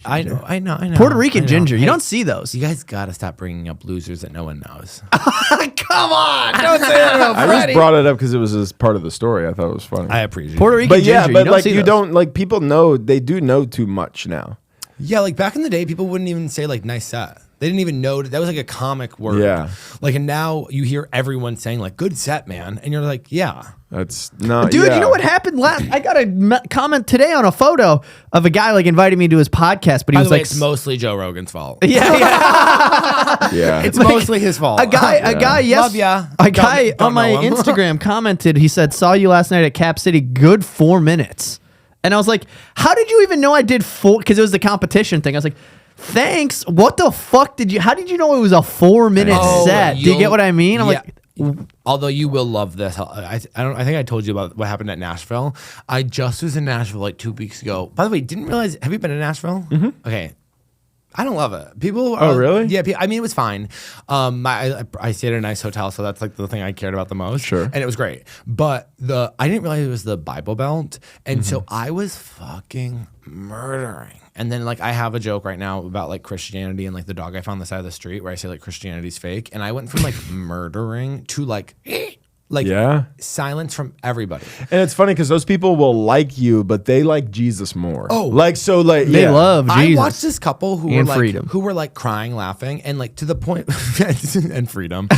I know.
Puerto Rican ginger. You don't see those.
You guys got to stop bringing up losers that no one knows.
Come on, don't say that about
I just brought it up because it was as part of the story. I thought it was funny.
I appreciate
Puerto Rican
but
ginger.
Yeah, but
you
don't like people know they do know too much now.
Yeah, like back in the day, people wouldn't even say like nice set. They didn't even know that was like a comic word.
Yeah.
Like, and now you hear everyone saying like good set, man, and you're like, yeah.
That's not,
dude. You know what happened last? I got a comment today on a photo of a guy like inviting me to his podcast, but he was like,
"It's mostly Joe Rogan's fault."
Yeah,
it's mostly his fault.
A guy, yes,
love ya.
A guy
Don't
on my
know him.
Instagram commented. He said, "Saw you last night at Cap City. Good 4 minutes." And I was like, "How did you even know I did 4?" Because it was the competition thing. I was like, "Thanks. What the fuck did you? How did you know it was a 4-minute set? Do you get what I mean?" I'm like.
Although you will love this, I think I told you about what happened at Nashville. I just was in Nashville like 2 weeks ago. By the way, didn't realize. Have you been to Nashville? Mm-hmm. Okay, I don't love it. People.
Oh, really?
Yeah. I mean, it was fine. I stayed at a nice hotel, so that's like the thing I cared about the most.
Sure.
And it was great. But I didn't realize it was the Bible Belt, and so I was fucking murdering. And then like I have a joke right now about like Christianity and like the dog I found on the side of the street where I say like Christianity's fake, and I went from like murdering to like silence from everybody.
And it's funny because those people will like you, but they like Jesus more.
Oh,
they love Jesus.
I watched this couple who were like crying, laughing, and like to the point and freedom.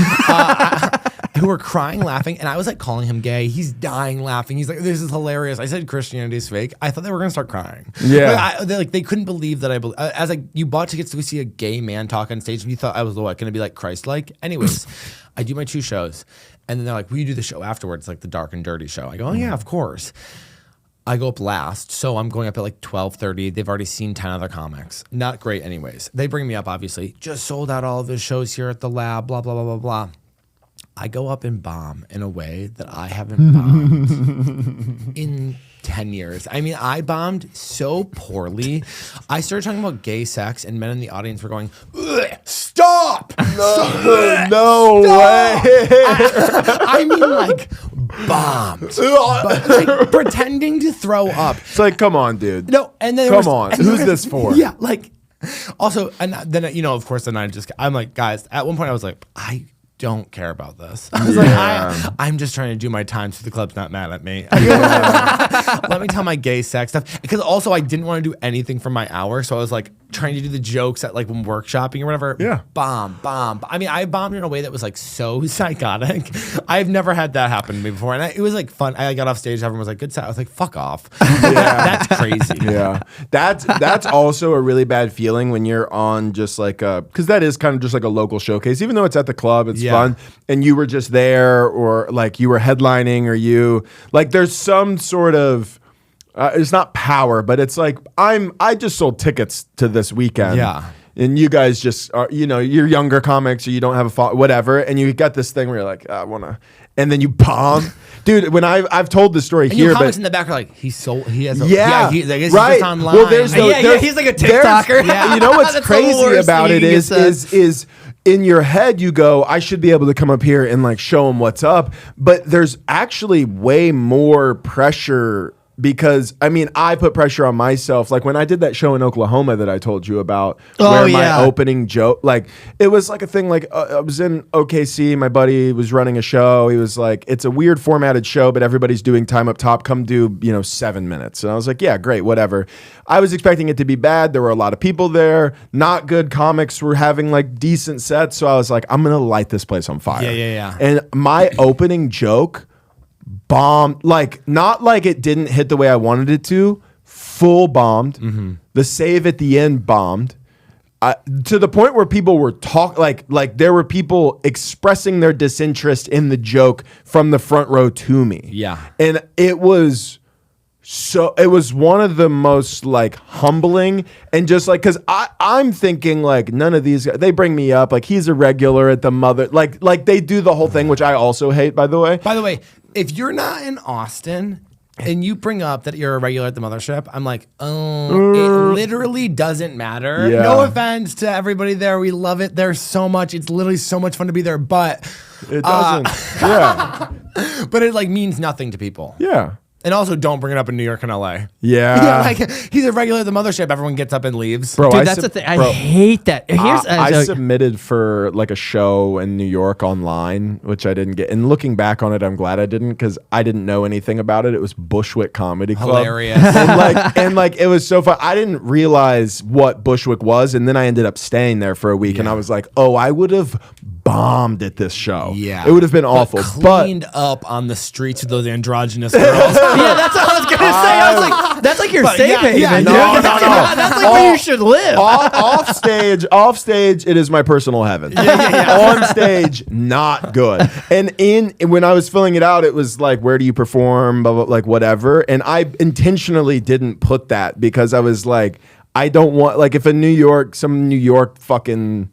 Who were crying, laughing, and I was like calling him gay. He's dying laughing. He's like, "This is hilarious." I said Christianity's fake. I thought they were gonna start crying.
Yeah,
they couldn't believe that as like you bought tickets to go see a gay man talk on stage, and you thought I was gonna be like Christ-like. Anyways, I do my 2 shows, and then they're like, "Will you do the show afterwards, like the dark and dirty show?" I go, "Oh yeah, of course." I go up last, so I'm going up at like 12:30. They've already seen 10 other comics. Not great, anyways. They bring me up, obviously. Just sold out all of his shows here at the lab. Blah blah blah blah blah. I go up and bomb in a way that I haven't bombed in 10 years. I mean, I bombed so poorly. I started talking about gay sex, and men in the audience were going, "Stop!
No way!"
I mean, like bombed, like pretending to throw up.
It's like, come on, dude.
No, and then
come on. Who's this for?
Yeah, like. Also, and then of course, I'm like, guys. At one point, I was like, don't care about this. I was like, I'm just trying to do my time so the club's not mad at me. Let me tell my gay sex stuff. Because also I didn't want to do anything for my hour. So I was like trying to do the jokes at like when workshopping or whatever.
Yeah.
Bomb. I mean, I bombed in a way that was like so psychotic. I've never had that happen to me before. And it was like fun. I got off stage. Everyone was like, good set. I was like, fuck off. That's crazy.
Yeah. That's also a really bad feeling when you're on just like because that is kind of just like a local showcase. Even though it's at the club, it's fun. And you were just there or like you were headlining or you like there's some sort of it's not power, but it's like I just sold tickets to this weekend.
Yeah.
And you guys just are, you're younger comics or you don't have whatever. And you got this thing where you're like, I want to, and then you bomb. Dude, when I've told this story
And
here,
your comics
but
in the back are like, he has a,
yeah,
he, like, it's
right.
just online.
Well, there's
he's like a TikToker.
You know what's
That's the
crazy
worst
about
thing
it
you can
is in your head you go, I should be able to come up here and like show them what's up. But there's actually way more pressure because I mean I put pressure on myself. Like when I did that show in Oklahoma that I told you about, where my opening joke, like it was like a thing. Like I was in OKC, my buddy was running a show. He was like, it's a weird formatted show, but everybody's doing time up top. Come do 7 minutes, and I was like, yeah, great, whatever. I was expecting it to be bad. There were a lot of people there. Not good comics were having like decent sets, so I was like, I'm gonna light this place on fire.
Yeah.
And my opening joke bombed, like not like it didn't hit the way I wanted it to, full bombed.
Mm-hmm.
The save at the end bombed. To the point where people were like there were people expressing their disinterest in the joke from the front row to me.
Yeah.
And it was one of the most like humbling and just like, cause I'm thinking like none of these guys, they bring me up, like he's a regular at the mother, like they do the whole thing, which I also hate, by the way.
By the way, if you're not in Austin and you bring up that you're a regular at the Mothership, I'm like, oh, it literally doesn't matter.
Yeah.
No offense to everybody there. We love it there so much. It's literally so much fun to be there, but
It doesn't. Yeah.
but it like means nothing to people.
Yeah.
And also don't bring it up in New York and LA.
Yeah.
Like he's a regular at the Mothership. Everyone gets up and leaves.
Bro,
Dude, that's the thing. I hate that. Here's
I submitted for like a show in New York online, which I didn't get. And looking back on it, I'm glad I didn't because I didn't know anything about it. It was Bushwick Comedy Club.
Hilarious.
and like it was so fun. I didn't realize what Bushwick was, and then I ended up staying there for a week, and I was like, oh, I would have bombed at this show.
Yeah.
It would have been awful. But
cleaned up on the streets with those androgynous girls.
yeah, that's what I was gonna say. I was like, that's like your safe haven.
yeah,
dude.
no.
That's like where you should live.
Off stage, it is my personal heaven. On stage, not good. And when I was filling it out, it was like, where do you perform? Blah, blah, like whatever. And I intentionally didn't put that because I was like, I don't want like if some New York fucking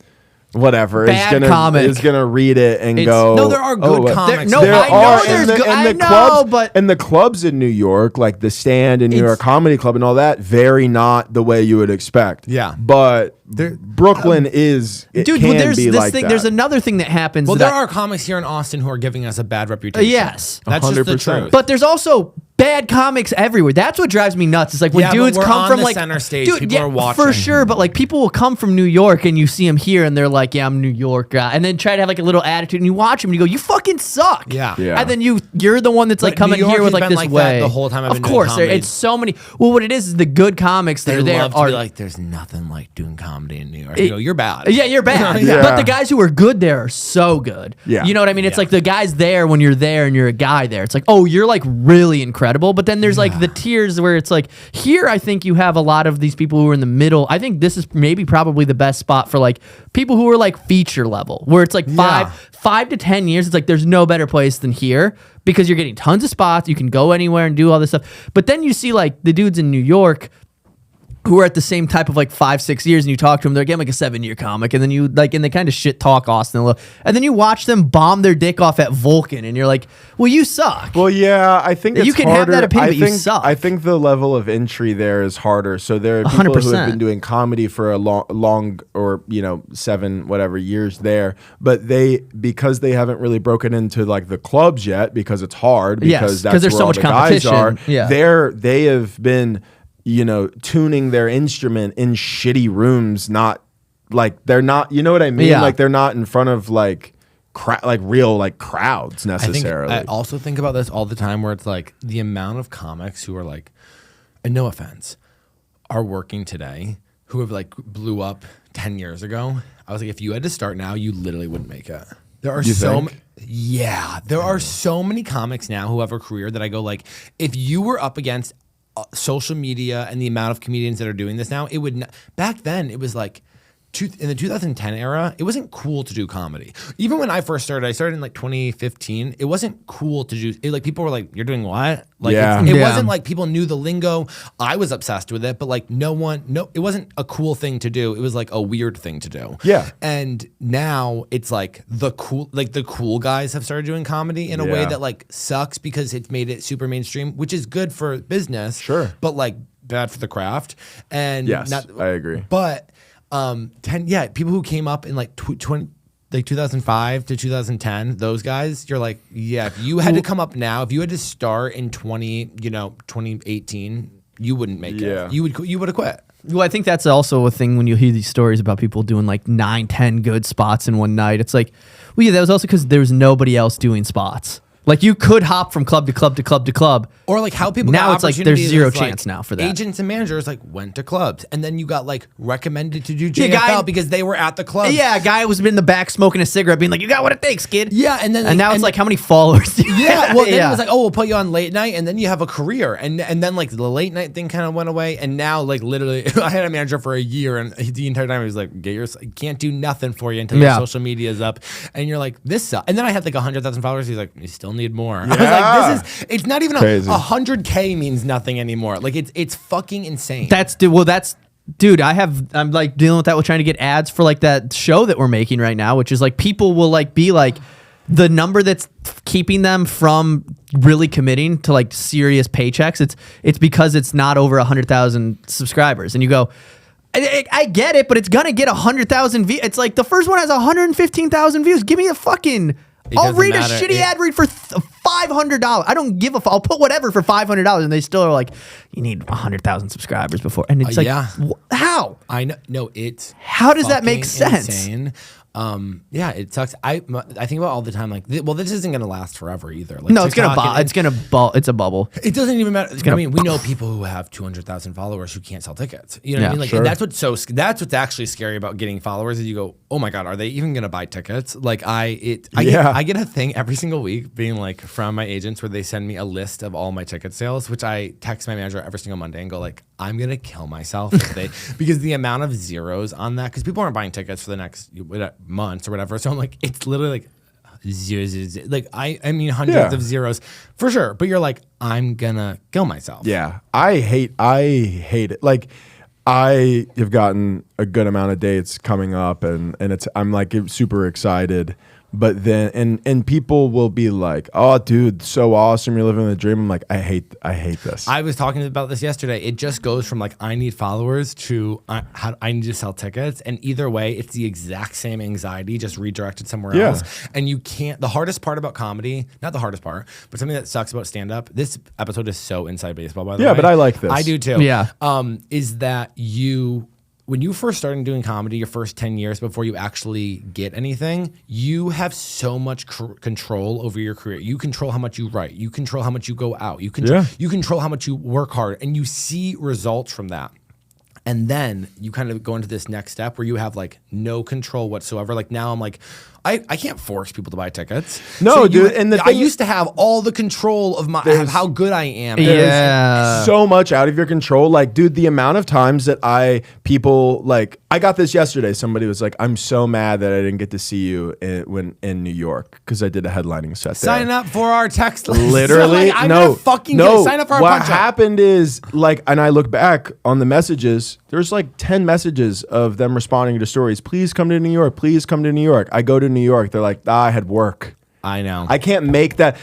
whatever
Bad comic.
is gonna read it and go.
No, there are good comics.
No,
There
I know
are,
there's good. I know,
clubs,
but
and the clubs in New York, like the Stand and New York Comedy Club and all that, very not the way you would expect.
Yeah.
But Brooklyn is, it
dude,
can
well, there's
be
this
like
thing.
that.
There's another thing that happens.
Well,
that
there are comics here in Austin who are giving us a bad reputation.
yes,
That's just the
100%.
truth.
but there's also bad comics everywhere. That's what drives me nuts. It's like when
Yeah, but
dudes
we're
come
on
from
the
like
center stage.
dude,
People are watching.
for sure. But like people will come from New York and you see them here and they're like, yeah, I'm New York guy, and then try to have like a little attitude and you watch them and you go, you fucking suck.
Yeah.
Yeah.
And then you're the one that's like
But
coming
New York
here with
has
like
been
this
like
way
that the whole time I've
of
been doing
course,
comedy.
it's so many. Well, what it is the good comics that
They
are there
love to
are
be like, there's nothing like doing comedy in New York. You go, you're bad.
Yeah, you're bad.
Yeah.
But the guys who are good there are so good.
Yeah.
You know what I mean? It's
Yeah.
like the guys there when you're there and you're a guy there. It's like, oh, you're like really incredible. But then there's like the tiers where it's like, here I think you have a lot of these people who are in the middle. I think this is maybe probably the best spot for like people who are like feature level, where it's like 5 to 10 years. It's like there's no better place than here because you're getting tons of spots. You can go anywhere and do all this stuff. But then you see like the dudes in New York who are at the same type of like 5-6 years, and you talk to them, they're getting like a 7-year comic, and then you like, and they kind of shit talk Austin a little, and then you watch them bomb their dick off at Vulcan, and you're like, well, you suck.
Well, yeah, I think it's
You can have
harder.
that opinion,
I
but you
think,
suck.
I think the level of entry there is harder. So there are people who
100%.
have been doing comedy for a long or 7 whatever years there, but because they haven't really broken into like the clubs yet because it's hard
Yes,
because
'cause
that's
there's
where
so
all
much
the guys are.
competition. Yeah.
They have been tuning their instrument in shitty rooms, not like they're not. You know what I mean?
Yeah.
Like they're not in front of like real like crowds necessarily.
I also think about this all the time where it's like the amount of comics who are like, and no offense, are working today who have like blew up 10 years ago. I was like, if you had to start now, you literally wouldn't make it. There are there are so many comics now who have a career that I go like, if you were up against social media and the amount of comedians that are doing this now, it would back then it was like in the 2010 era, it wasn't cool to do comedy. Even when I first started, I started in like 2015. It wasn't cool to do it. Like people were like, "You're doing what?" Like it wasn't like people knew the lingo. I was obsessed with it, but like it wasn't a cool thing to do. It was like a weird thing to do.
Yeah.
And now it's like the cool guys have started doing comedy in a way that like sucks because it's made it super mainstream, which is good for business.
Sure.
But like bad for the craft. And
yes, I agree.
But people who came up in like 2005 to 2010, those guys, you're like, yeah, if you had to come up now, if you had to start in 2018, you wouldn't make it. You would have quit.
Well, I think that's also a thing when you hear these stories about people doing like 9, 10 good spots in one night. It's like, well, yeah, that was also because there was nobody else doing spots. Like you could hop from club to club to club to club.
Or like how people
now
got
it's like there's
opportunities
zero
is,
chance
like,
now for that.
Agents and managers like went to clubs, and then you got like recommended to do JFL because they were at the club.
Yeah, a guy was in the back smoking a cigarette, being like, "You got what it takes, kid."
Yeah, and then
and now it's like, how many followers? Do you have?
Well, then it was like, oh, we'll put you on late night, and then you have a career, and then like the late night thing kind of went away, and now like literally, I had a manager for a year, and the entire time he was like, can't do nothing for you until your social media is up, and you're like, this sucks. And then I had like 100,000 followers. He's like, you still need more. I was like, it's not even
crazy.
100K means nothing anymore. Like it's fucking insane.
Dude, I'm like dealing with that with trying to get ads for like that show that we're making right now, which is like people will like be like the number that's keeping them from really committing to like serious paychecks. It's because it's not over 100,000 subscribers, and you go, I get it, but it's gonna get 100,000 views. It's like the first one has 115,000 views. Give me a fucking. I'll read a shitty ad read for $500. I don't give a fuck. I'll put whatever for $500, and they still are like, you need 100,000 subscribers before. And it's like, how?
I know. No, it's
how does that make sense?
Insane. Yeah, it sucks. I think about all the time, like, this isn't gonna last forever either. Like,
no, it's a bubble.
It doesn't even matter. I mean, we know people who have 200,000 followers who can't sell tickets. You know what I mean? Like, and that's what's actually scary about getting followers is you go, oh my god, are they even gonna buy tickets? Like, I get a thing every single week being like from my agents where they send me a list of all my ticket sales, which I text my manager every single Monday and go like, I'm gonna kill myself if because the amount of zeros on that, because people aren't buying tickets for the next months or whatever. So I'm like, it's literally like zeros. Like I mean hundreds of zeros for sure. But you're like, I'm gonna kill myself.
Yeah, I hate it. Like I have gotten a good amount of dates coming up, and I'm like super excited. But then and people will be like, "Oh, dude, so awesome! You're living the dream." I'm like, I hate this.
I was talking about this yesterday. It just goes from like I need followers to I need to sell tickets, and either way, it's the exact same anxiety, just redirected somewhere else. And you can't. The hardest part about comedy, not the hardest part, but something that sucks about stand up. This episode is so inside baseball, by the way.
Yeah, but I like this.
I do too.
Yeah.
Is that when you first started doing comedy, your first 10 years before you actually get anything, you have so much control over your career. You control how much you write. You control how much you go out. You control how much you work hard, and you see results from that. And then you kind of go into this next step where you have like no control whatsoever. Like now I'm like, I can't force people to buy tickets.
No,
so
dude. And
I used to have all the control of how good I am.
Yeah.
So much out of your control. Like, dude, the amount of times that I got this yesterday. Somebody was like, I'm so mad that I didn't get to see you in New York because I did a headlining set there.
Sign up for our text list.
Literally,
like, sign up for our
what
punch
happened is like, and I look back on the messages, there's like 10 messages of them responding to stories. Please come to New York. Please come to New York. I go to New York. They're like, I had work.
I know.
I can't make that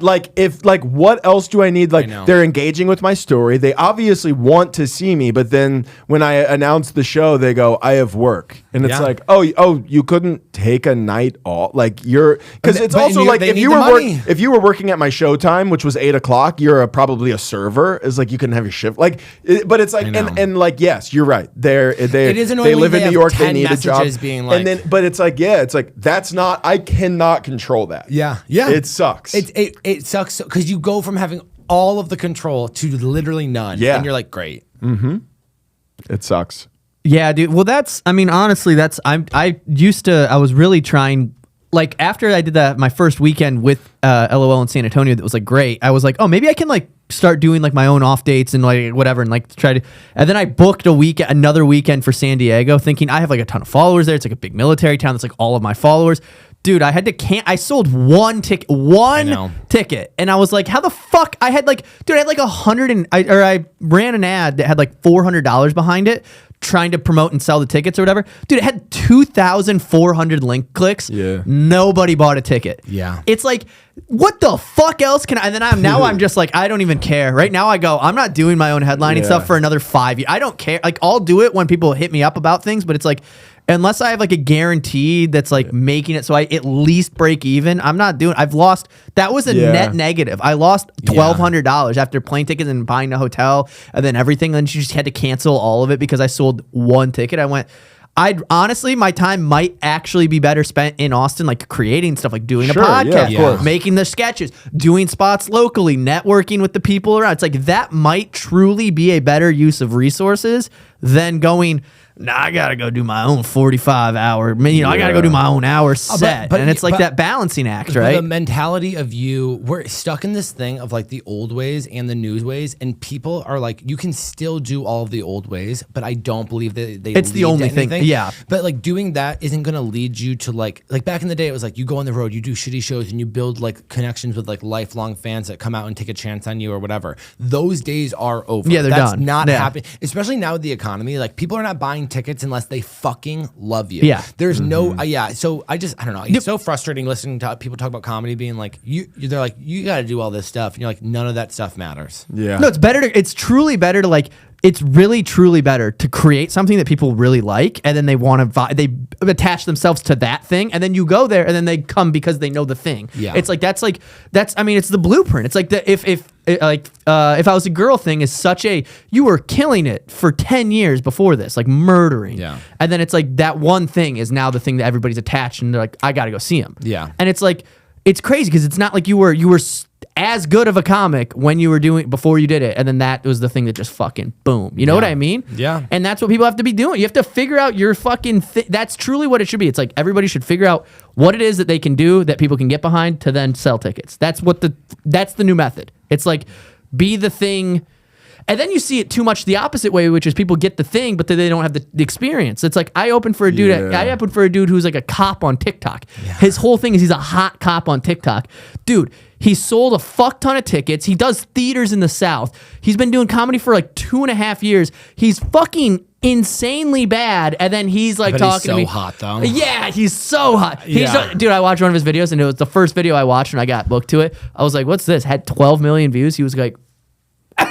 like if like what else do I need? Like
know.
they're engaging with my story. They obviously want to see me, but then when I announce the show, they go, "I have work," and it's
Yeah.
like, "Oh, you couldn't take a night off?" Like you're because it's
But
also
you-
like
they
if
need
you
the
were
money.
if you were working at my showtime, which was 8:00, you're probably a server. Is like you couldn't have your shift. Like, but it's like
I know.
and like yes, you're right. They
It is
they
annoying
live
they
in New
have
York. They
10
need a job.
messages being like-
and then but it's like it's like that's not. I cannot control that.
Yeah.
It sucks.
It sucks because you go from having all of the control to literally none.
Yeah.
And you're like, great.
It sucks.
Yeah, dude. Well, I mean, honestly, I was really trying, like, after I did my first weekend with LOL in San Antonio, that was like great. I was like, oh, maybe I can like start doing like my own off dates and like whatever and like try to, and then I booked another weekend for San Diego thinking I have like a ton of followers there. It's like a big military town. That's like all of my followers. Dude, I had to I sold one ticket, and I was like, how the fuck? I had like 100 I ran an ad that had like $400 behind it, trying to promote and sell the tickets or whatever. Dude, it had 2,400 link clicks.
Yeah.
Nobody bought a ticket.
Yeah.
It's like, what the fuck else can I? And then I'm just like, I don't even care. Right now I go, I'm not doing my own headlining
Yeah.
stuff for another 5 years. I don't care. Like, I'll do it when people hit me up about things, but it's like, unless I have like a guarantee that's like making it so I at least break even, I'm not doing. I've lost. That was a net negative. I lost $1,200 after plane tickets and buying a hotel and then everything. And she just had to cancel all of it because I sold one ticket. I went. I'd honestly, my time might actually be better spent in Austin, like creating stuff, like doing
Sure,
a
yeah,
podcast,
of course.
making the sketches, doing spots locally, networking with the people around. It's like that might truly be a better use of resources than going, nah, I gotta go do my own 45-hour. I gotta go do my own hour set.
but-
and it's like
but-
that balancing act,
But
right?
the mentality of we're stuck in this thing of like the old ways and the new ways, and people are like, you can still do all of the old ways, but I don't believe that they.
It's the
lead to
only thing,
anything.
yeah.
But like doing that isn't gonna lead you to like back in the day, it was like you go on the road, you do shitty shows, and you build like connections with like lifelong fans that come out and take a chance on you or whatever. Those days are over.
Yeah, they're
That's
done.
not
Yeah.
happening, especially now with the economy. Like people are not buying tickets unless they fucking love you.
Yeah.
There's no so I don't know. It's so frustrating listening to people talk about comedy being like they're like, you got to do all this stuff, and you're like, none of that stuff matters.
Yeah.
No, it's truly better to like, it's really truly better to create something that people really like, and then they want to they attach themselves to that thing, and then you go there and then they come because they know the thing.
Yeah.
It's like that's I mean, it's the blueprint. It's like if I was a girl thing is such a, you were killing it for 10 years before this, like murdering.
Yeah.
And then it's like that one thing is now the thing that everybody's attached, and they're like, I got to go see him.
Yeah.
And it's like, it's crazy because it's not like you were as good of a comic when you were doing before you did it, and then that was the thing that just fucking boom. You know what I mean?
Yeah.
And that's what people have to be doing. You have to figure out your fucking. That's truly what it should be. It's like everybody should figure out what it is that they can do that people can get behind to then sell tickets. That's the new method. It's like be the thing. And then you see it too much the opposite way, which is people get the thing, but then they don't have the experience. It's like I opened for a dude.
Yeah.
I opened for a dude who's like a cop on TikTok. His whole thing is he's a hot cop on TikTok. Dude, he sold a fuck ton of tickets. He does theaters in the South. He's been doing comedy for like 2.5 years. He's fucking insanely bad. And then he's like
But
talking
he's
to
so
me.
hot, though.
Yeah, he's so hot.
Yeah.
Dude, I watched one of his videos, and it was the first video I watched when I got booked to it. I was like, what's this? Had 12 million views. He was like, he's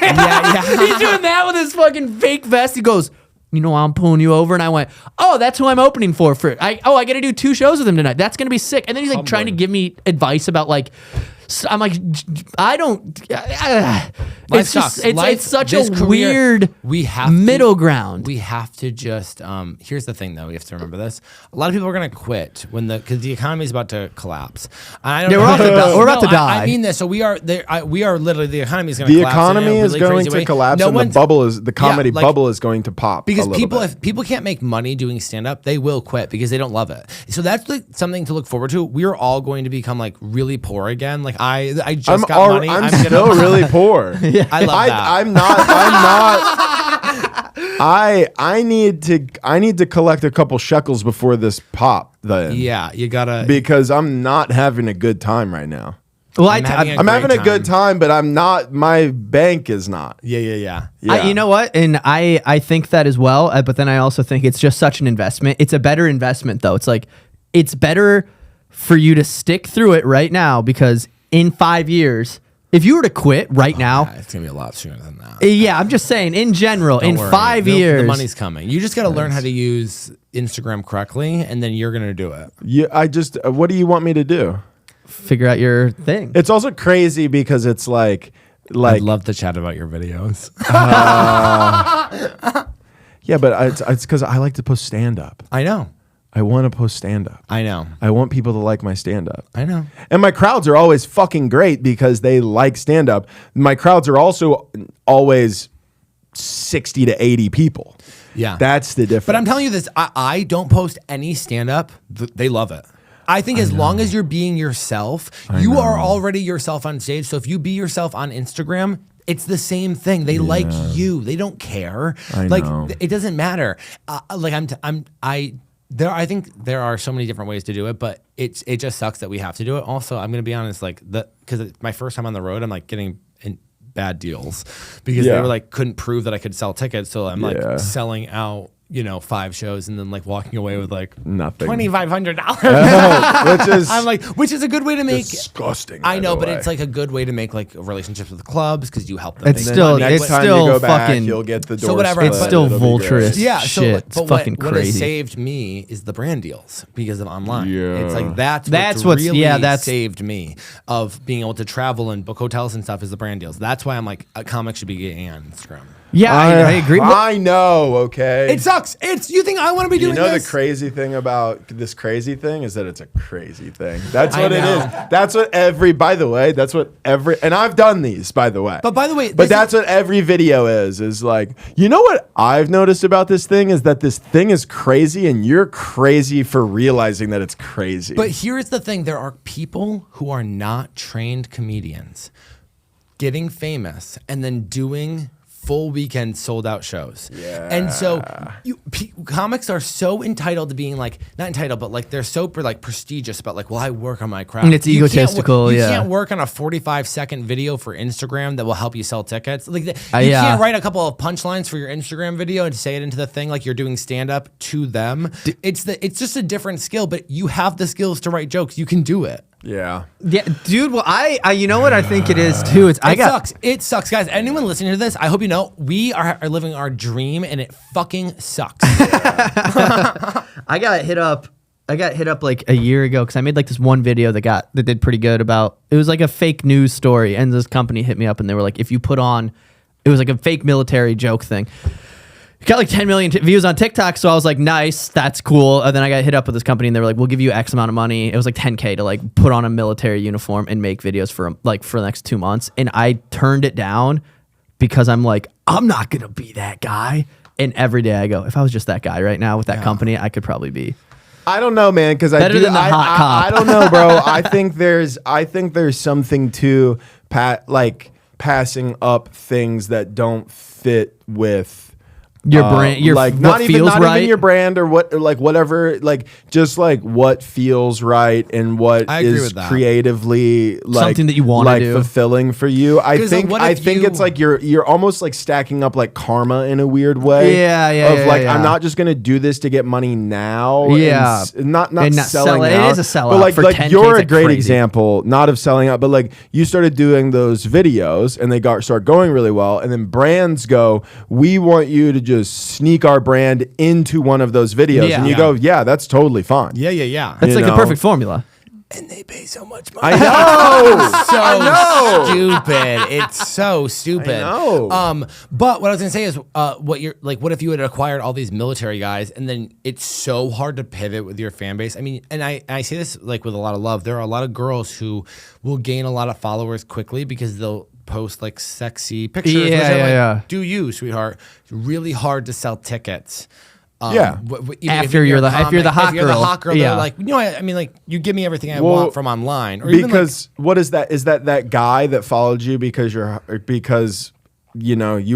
doing that with his fucking fake vest. He goes, I'm pulling you over. And I went, oh, that's who I'm opening for. I got to do 2 shows with him tonight. That's going to be sick. And then he's like trying to give me advice about like, I'm like, I don't. It's just, it's such a weird middle ground.
We have to just. Here's the thing, though. We have to remember this. A lot of people are going to quit because the economy is about to collapse. I don't
Yeah,
know.
we're about to die.
I mean this. So we are there. We are literally, the economy is going to
The
collapse.
economy
in a
is
really
going
crazy
to
way.
collapse,
No
and
one's-
the comedy
like-
bubble is going to pop.
Because
a little bit.
if people can't make money doing stand up, they will quit because they don't love it. So that's like something to look forward to. We're all going to become like really poor again. Like I just got money.
I'm
gonna-
still really poor.
I love that.
I'm not. I need to collect a couple shekels before this pop. Then
Yeah, you gotta.
because I'm not having a good time right now.
Well,
I'm having
I'm
great
having a good time, but I'm not. My bank is not.
Yeah.
Yeah.
you know what? And I think that as well. But then I also think it's just such an investment. It's a better investment, though. It's like, it's better for you to stick through it right now, because in 5 years, if you were to quit right now,
It's gonna be a lot sooner than that.
yeah, I'm just saying, in general,
Don't
in
worry.
5 years,
the money's coming. You just got to learn how to use Instagram correctly, and then you're gonna do it.
What do you want me to do?
figure out your thing.
It's also crazy because it's like
I'd love to chat about your videos.
yeah, but it's because I like to post stand up.
I know.
I want to post stand up.
I know.
I want people to like my stand up.
I know.
And my crowds are always fucking great because they like stand up. My crowds are also always 60 to 80 people.
Yeah.
That's the difference.
But I'm telling you this, I don't post any stand-up. They love it. I think as long as you're being yourself, you are already yourself on stage. So if you be yourself on Instagram, it's the same thing. They like you. They don't care.
know.
It doesn't matter. I think there are so many different ways to do it, but it just sucks that we have to do it. Also, I'm gonna be honest, because it's my first time on the road, I'm like getting in bad deals because they were like couldn't prove that I could sell tickets, so I'm like selling out, 5 shows and then like walking away with like
nothing,
$2,500. Which is a good way to make
disgusting.
I know, but it's like a good way to make like relationships with the clubs because you help them.
It's still
next time you go back, you'll get the door.
So whatever.
It's still vulturous.
Yeah,
shit. It's fucking
what
crazy.
has saved me is the brand deals because of online.
Yeah.
It's like that's what's really saved me of being able to travel and book hotels and stuff is the brand deals. That's why I'm like a comic should be getting on Instagram.
Yeah, I agree.
I know, okay?
It sucks. You think I want to be doing this?
The crazy thing about this crazy thing is that it's a crazy thing. That's what it is. That's what and I've done these, by the way.
But by the way,
that's what every video is like, what I've noticed about this thing is that this thing is crazy and you're crazy for realizing that it's crazy.
But here's the thing. There are people who are not trained comedians getting famous and then doing full weekend sold out shows. Yeah. And so comics are so entitled to being like, not entitled, but like they're so like prestigious about like, well, I work on my craft.
And it's egotistical.
You can't work on a 45-second video for Instagram that will help you sell tickets. Like you can't write a couple of punchlines for your Instagram video and say it into the thing like you're doing stand up to them. It's just a different skill, but you have the skills to write jokes. You can do it.
Yeah,
dude. Well, I you know what I think it is too.
It sucks, guys. anyone listening to this, I hope you know we are living our dream, and it fucking sucks.
I got hit up like a year ago because I made like this one video that did pretty good about. It was like a fake news story, and this company hit me up and they were like, if you put on, it was like a fake military joke thing. Got like 10 million views on TikTok, so I was like, nice, that's cool. And then I got hit up with this company, and they were like, we'll give you X amount of money. It was like 10K to like put on a military uniform and make videos for the next 2 months. And I turned it down because I'm like, I'm not gonna be that guy. And every day I go, if I was just that guy right now with that company, I could probably be.
I don't know, man, because I don't know, bro. I think there's something to passing up things that don't fit with
your brand,
not even your brand or whatever, just what feels right and what is creatively
something that you want to do,
fulfilling for you. I think it's like you're almost like stacking up like karma in a weird way. I'm not just gonna do this to get money now.
Yeah,
not selling out.
It is a sellout.
But you're a great example, not of selling out, but you started doing those videos and they start going really well, and then brands go, we want you to just sneak our brand into one of those videos, and you go, yeah, that's totally fine.
Yeah.
That's like the perfect formula.
And they pay so much money.
I know.
Stupid. It's so stupid.
I know.
But what I was gonna say is, what if you had acquired all these military guys, and then it's so hard to pivot with your fan base. I mean, and I say this with a lot of love. There are a lot of girls who will gain a lot of followers quickly because they'll post sexy pictures.
Yeah.
Do you, sweetheart? It's really hard to sell tickets.
If you're the hot girl,
they're like, you give me everything I want from online. Or
because what is that? Is that guy that followed you because you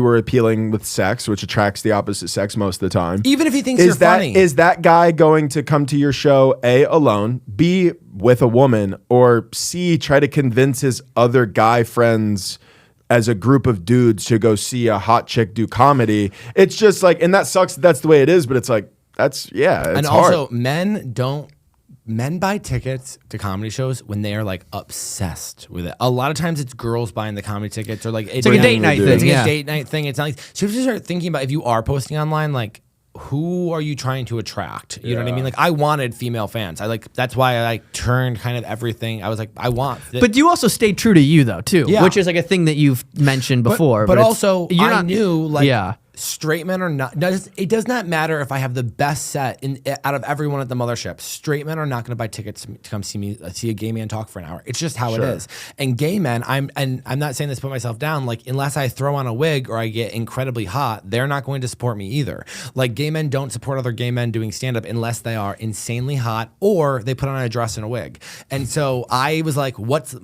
were appealing with sex, which attracts the opposite sex most of the time.
Even if he thinks you're funny.
Is that guy going to come to your show, A, alone, B, with a woman, or C, try to convince his other guy friends as a group of dudes to go see a hot chick do comedy? It's just and that sucks. That's the way it is, but it's hard.
Also, men men buy tickets to comedy shows when they are like obsessed with it. A lot of times it's girls buying the comedy tickets, or like
It's like a date night thing.
It's like
Yeah.
a date night thing. It's not like, so you have to start thinking about, if you are posting online, like, who are you trying to attract? You know what I mean? Like, I wanted female fans. That's why I like turned kind of everything. I was like, I want.
But you also stayed true to you though too,
Yeah.
which is like a thing that you've mentioned before.
But
it's-
also,
you're
I
not-
knew like
Yeah.
straight men are not. It does not matter if I have the best set out of everyone at the Mothership. Straight men are not going to buy tickets to come see a gay man talk for an hour. It's just how it is. And gay men, I'm not saying this to put myself down. Like, unless I throw on a wig or I get incredibly hot, they're not going to support me either. Like, gay men don't support other gay men doing stand up unless they are insanely hot or they put on a dress and a wig. And so I was like, what's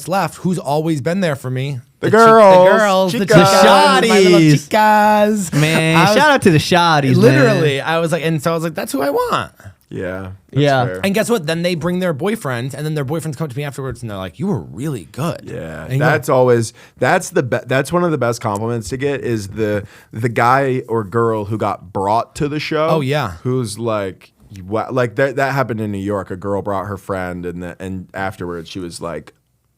left? Who's always been there for me?
The girls.
The
Chicas.
chicas, my little
Shotties.
chicas.
Man, shout out to the shotties.
Literally,
man.
I was like, that's who I want.
Yeah.
Yeah.
Fair.
And guess what? Then they bring their boyfriends, and then their boyfriends come to me afterwards, and they're like, "You were really good."
Yeah,
And
that's always that's one of the best compliments to get, is the guy or girl who got brought to the show.
Oh, yeah.
Who's like, like that happened in New York. A girl brought her friend, and afterwards she was like,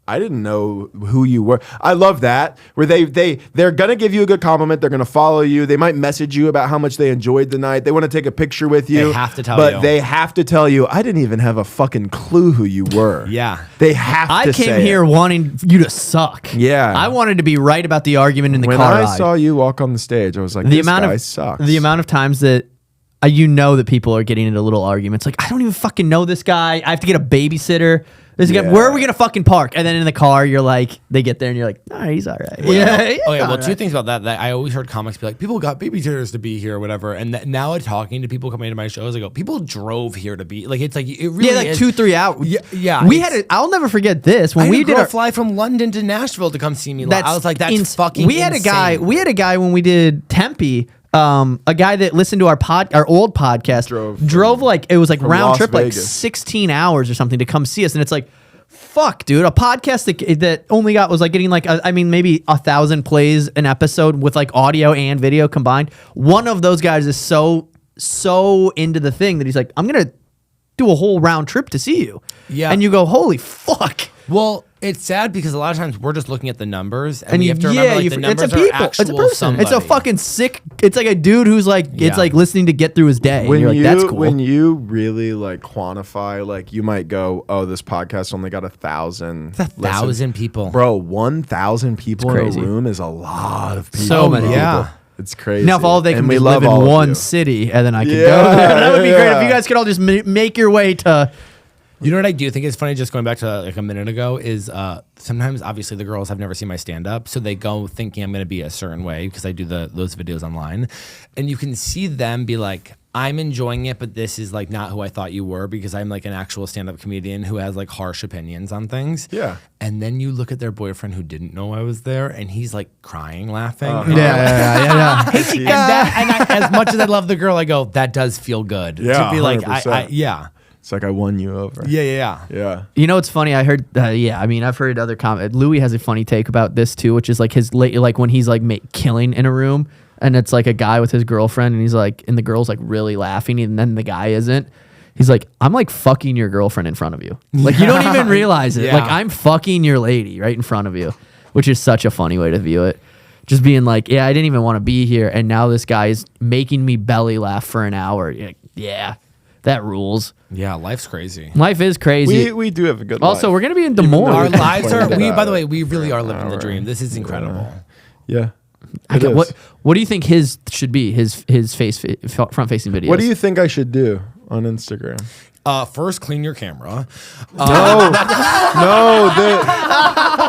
I didn't know who you were. I love that, where they're gonna give you a good compliment. They're gonna follow you. They might message you about how much they enjoyed the night. They want to take a picture with you.
They have to tell
but
you.
they have to tell you. I didn't even have a fucking clue who you were.
Yeah.
they have.
I
to
came
say
here
it.
wanting you to suck.
Yeah.
I wanted to be right about the argument in the
When
car
I
ride.
saw you walk on the stage, I was like,
the
this
amount
guy
of
sucks.
the amount of times that you know that people are getting into little arguments. Like, I don't even fucking know this guy. I have to get a babysitter. This guy,
Yeah.
where are we gonna fucking park? And then in the car, you're like, they get there and you're like, all right, he's all right. Yeah.
Okay, well,
all
two
right.
things about that I always heard comics be like, people got babysitters to be here or whatever. And now talking to people coming to my shows, I go, people drove here to be, like, it's like, it really
Yeah, like
is.
2-3 hours.
Yeah,
we
it's-
had. I'll never forget this when
I
we
had a
did
girl
our
fly from London to Nashville to come see me. I was like, that's
ins-
fucking
We had a guy.
insane.
We had a guy when we did Tempe. A guy that listened to our old podcast drove like, it was like
from
round
Las
trip, like
Vegas.
16 hours or something to come see us, and it's like, fuck, dude, a podcast that only was like getting like maybe 1,000 plays an episode with like audio and video combined. One of those guys is so into the thing that he's like, I'm gonna do a whole round trip to see you.
Yeah.
And you go, holy fuck.
Well, it's sad because a lot of times we're just looking at the numbers, and,
And
you
you,
have to remember,
yeah,
like,
you,
the
it's
numbers
a people,
are
it's a
actual
person,
somebody.
it's a fucking sick. It's like a dude who's like,
Yeah.
it's like listening to get through his day.
when
and you're like,
you
that's cool.
when you really like quantify, like, you might go, oh, this podcast only got 1,000.
It's 1,000 people.
Bro, 1,000 people in
crazy.
a room is a lot of people.
So many
Yeah.
people. It's crazy.
Now, if all they can
And we
just
love
live in
all of
one
you.
city, and then I can
Yeah,
go there, that would be great.
yeah.
If you guys could all just make your way to.
You know what I do think is funny, just going back to like a minute ago, is sometimes obviously the girls have never seen my stand up, so they go thinking I'm going to be a certain way because I do those videos online, and you can see them be like, I'm enjoying it, but this is like not who I thought you were, because I'm like an actual stand up comedian who has like harsh opinions on things.
Yeah.
And then you look at their boyfriend who didn't know I was there, and he's like crying, laughing.
Uh-huh.
And
Yeah.
as much as I love the girl, I go, that does feel good
Yeah,
to be like,
100%.
yeah.
It's like I won you over.
Yeah.
Yeah.
You know, it's funny. I heard, I've heard other comments. Louis has a funny take about this too, which is like his like when he's like killing in a room, and it's like a guy with his girlfriend, and he's like, and the girl's like really laughing, and then the guy isn't. He's like, I'm like fucking your girlfriend in front of you. Like, you don't even realize it.
Yeah.
Like, I'm fucking your lady right in front of you, which is such a funny way to view it. Just being like, yeah, I didn't even want to be here, and now this guy is making me belly laugh for an hour. You're like, yeah, that rules.
Yeah, life's crazy.
Life is crazy.
We do have a good
Also,
life.
we're gonna be in Des
Even though
Moines.
Our
we
lives are,
complained
by
about
the way,
it
we really
for
are
an
living the
hour.
dream. This is incredible.
Yeah.
I
It
get-
is.
what do you think his should be? His front facing videos.
What do you think I should do on Instagram?
First, clean your camera.
No,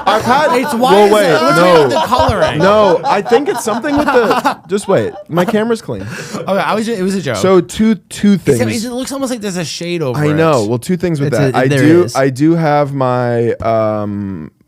I've had.
It's why
Well,
is
wait,
it, what's
no.
with the coloring?
No, I think it's something with the. Just wait, my camera's clean.
Okay, it was a joke.
So two things.
It looks almost like there's a shade over
I
it.
know. Well, two things with
It's
that.
there is.
I do have my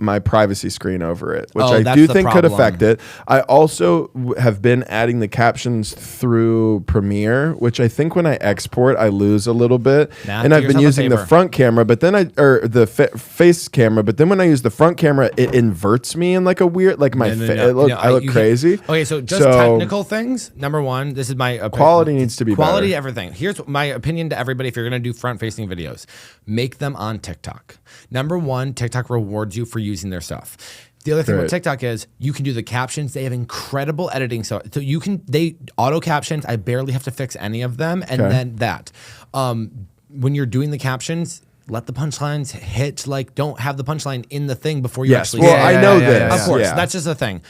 my privacy screen over it, which
Oh,
I
that's
do
the
think could
problem.
affect it. I also have been adding the captions through Premiere, which I think when I export I lose a little bit.
Now Yeah,
and
do
I've been
yourself a
using the
favor.
front camera, but then the face camera, but then when I use the front camera, it inverts me in like a weird, like my I look
you
crazy.
can't- Okay, so just technical things. Number one, this is my opinion.
Quality needs to be
quality.
better.
Everything. Here's my opinion to everybody: if you're gonna do front-facing videos, make them on TikTok. Number one, TikTok rewards you for using their stuff. The other thing
Right.
with TikTok is you can do the captions. They have incredible editing. So you can, they auto captions. I barely have to fix any of them. And then that, when you're doing the captions, let the punchlines hit, like don't have the punchline in the thing before you actually
well,
say it.
I know this.
Of course,
Yeah.
that's just the thing.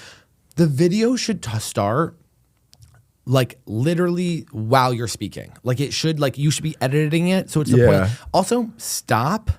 The video should start like literally while you're speaking. Like it should, like you should be editing it. So it's the point. Also, stop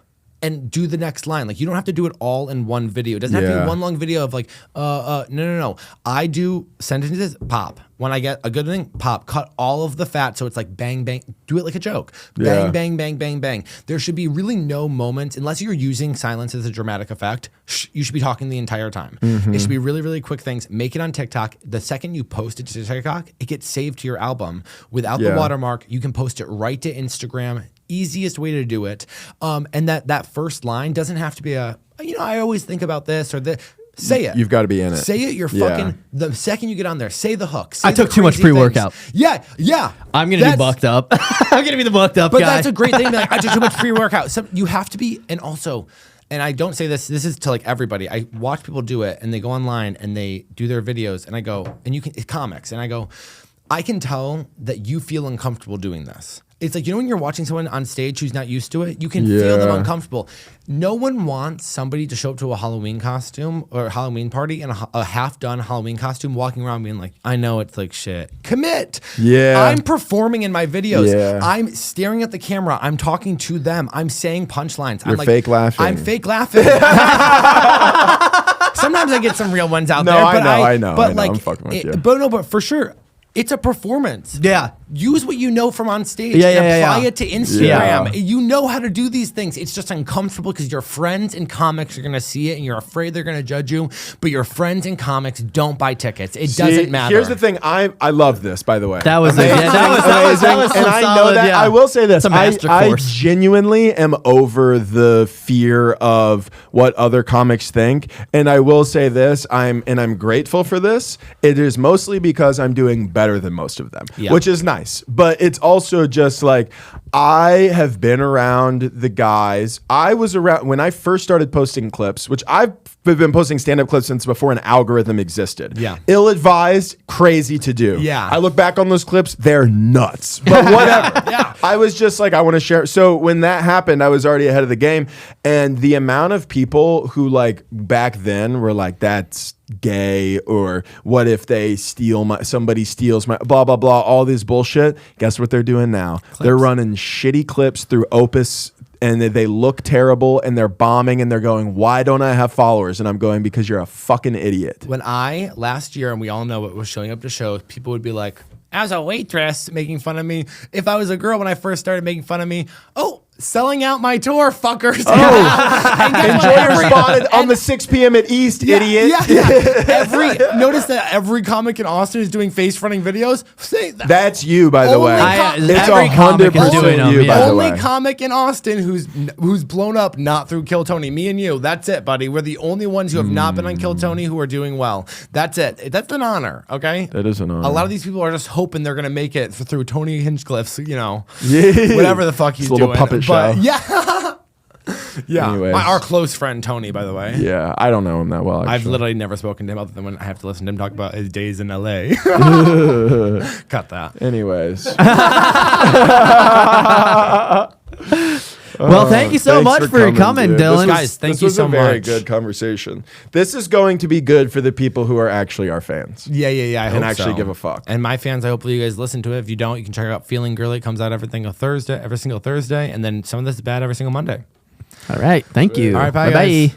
and do the next line. Like you don't have to do it all in one video. It doesn't have to be one long video of like, no. I do sentences, pop. When I get a good thing, pop. Cut all of the fat so it's like bang, bang. Do it like a joke. Bang, bang, bang, bang, bang. There should be really no moments, unless you're using silence as a dramatic effect, you should be talking the entire time. It should be really, really quick things. Make it on TikTok. The second you post it to TikTok, it gets saved to your album. Without the watermark, you can post it right to Instagram. Easiest way to do it. And that first line doesn't have to be I always think about this or that. Say it.
You've got to be in it.
Say it. You're fucking. The second you get on there, say the hook. Say
I took
the
too much
crazy
pre-workout.
things. Yeah.
I'm gonna be bucked up. I'm gonna be the bucked up
But
guy.
that's a great thing. Be like, I took too much pre-workout. So you have to be, and also, and I don't say this. This is to like everybody. I watch people do it, and they go online and they do their videos, and I go, and you can comics, and I go, I can tell that you feel uncomfortable doing this. It's like, when you're watching someone on stage who's not used to it, you can feel them uncomfortable. No one wants somebody to show up to a Halloween costume or a Halloween party in a half-done Halloween costume walking around being like, I know it's like shit. Commit. Yeah. I'm performing in my videos. Yeah. I'm staring at the camera. I'm talking to them. I'm saying punchlines.
You're
I'm like,
fake laughing.
I'm fake laughing. Sometimes I get some real ones out there. But
I know.
But like,
I'm fucking with you.
But for sure, it's a performance.
Yeah.
Use what you know from on stage
Yeah,
and apply
yeah.
it to Instagram. You know how to do these things. It's just uncomfortable because your friends and comics are going to see it and you're afraid they're going to judge you. But your friends and comics don't buy tickets. It doesn't matter.
Here's the thing. I love this, by the way.
That was
amazing.
that was
And
some
I know
solid,
that.
yeah.
I will say this.
It's a master
I
course.
genuinely am over the fear of what other comics think. And I will say this. I'm grateful for this. It is mostly because I'm doing better than most of them, which is nice. But it's also just like, I have been around the guys. I was around when I first started posting clips, which I've been posting stand-up clips since before an algorithm existed.
Yeah.
Ill-advised, crazy to do.
Yeah.
I look back on those clips, they're nuts. But whatever.
Yeah.
I was just like, I want to share. So when that happened, I was already ahead of the game. And the amount of people who like back then were like, that's gay, or what if they somebody steals my blah blah blah, all this bullshit. Guess what they're doing now? They're running shitty clips through Opus, and they look terrible, and they're bombing, and they're going, why don't I have followers? And I'm going, because you're a fucking idiot.
When last year, and we all know it was showing up to shows, people would be like, as a waitress, making fun of me. If I was a girl when I first started making fun of me, selling out my tour, fuckers.
Enjoy spotted on the 6 p.m. at East, idiot.
Yeah. Notice that every comic in Austin is doing face fronting videos. Say that.
That's you, by the
Only
way.
It's
every comic is
100%
doing them.
you,
Yeah.
by the
only
way.
comic in Austin who's blown up not through Kill Tony. Me and you. That's it, buddy. We're the only ones who have not been on Kill Tony who are doing well. That's it. That's an honor. Okay.
That is an honor.
A lot of these people are just hoping they're gonna make it through Tony Hinchcliffe's,
Yeah.
whatever the fuck he's
It's a little
doing.
puppet
But
show.
yeah. Yeah.
Anyways.
Our close friend Tony, by the way.
Yeah, I don't know him that well, actually.
I've literally never spoken to him other than when I have to listen to him talk about his days in LA. Cut that.
Anyways.
Well, thank you so
Thanks
much for coming,
dude.
Dylan.
Guys, thank
this
you
was
so
a very
much.
good conversation. This is going to be good for the people who are actually our fans.
Yeah. I hope
And actually
so.
give a fuck.
And my fans, I hope you guys listen to it. If you don't, you can check out Feelin Girlie. It comes out every single Thursday, and then some of this is bad every single Monday.
All right. Thank you.
All right, bye,
Bye-bye.
guys.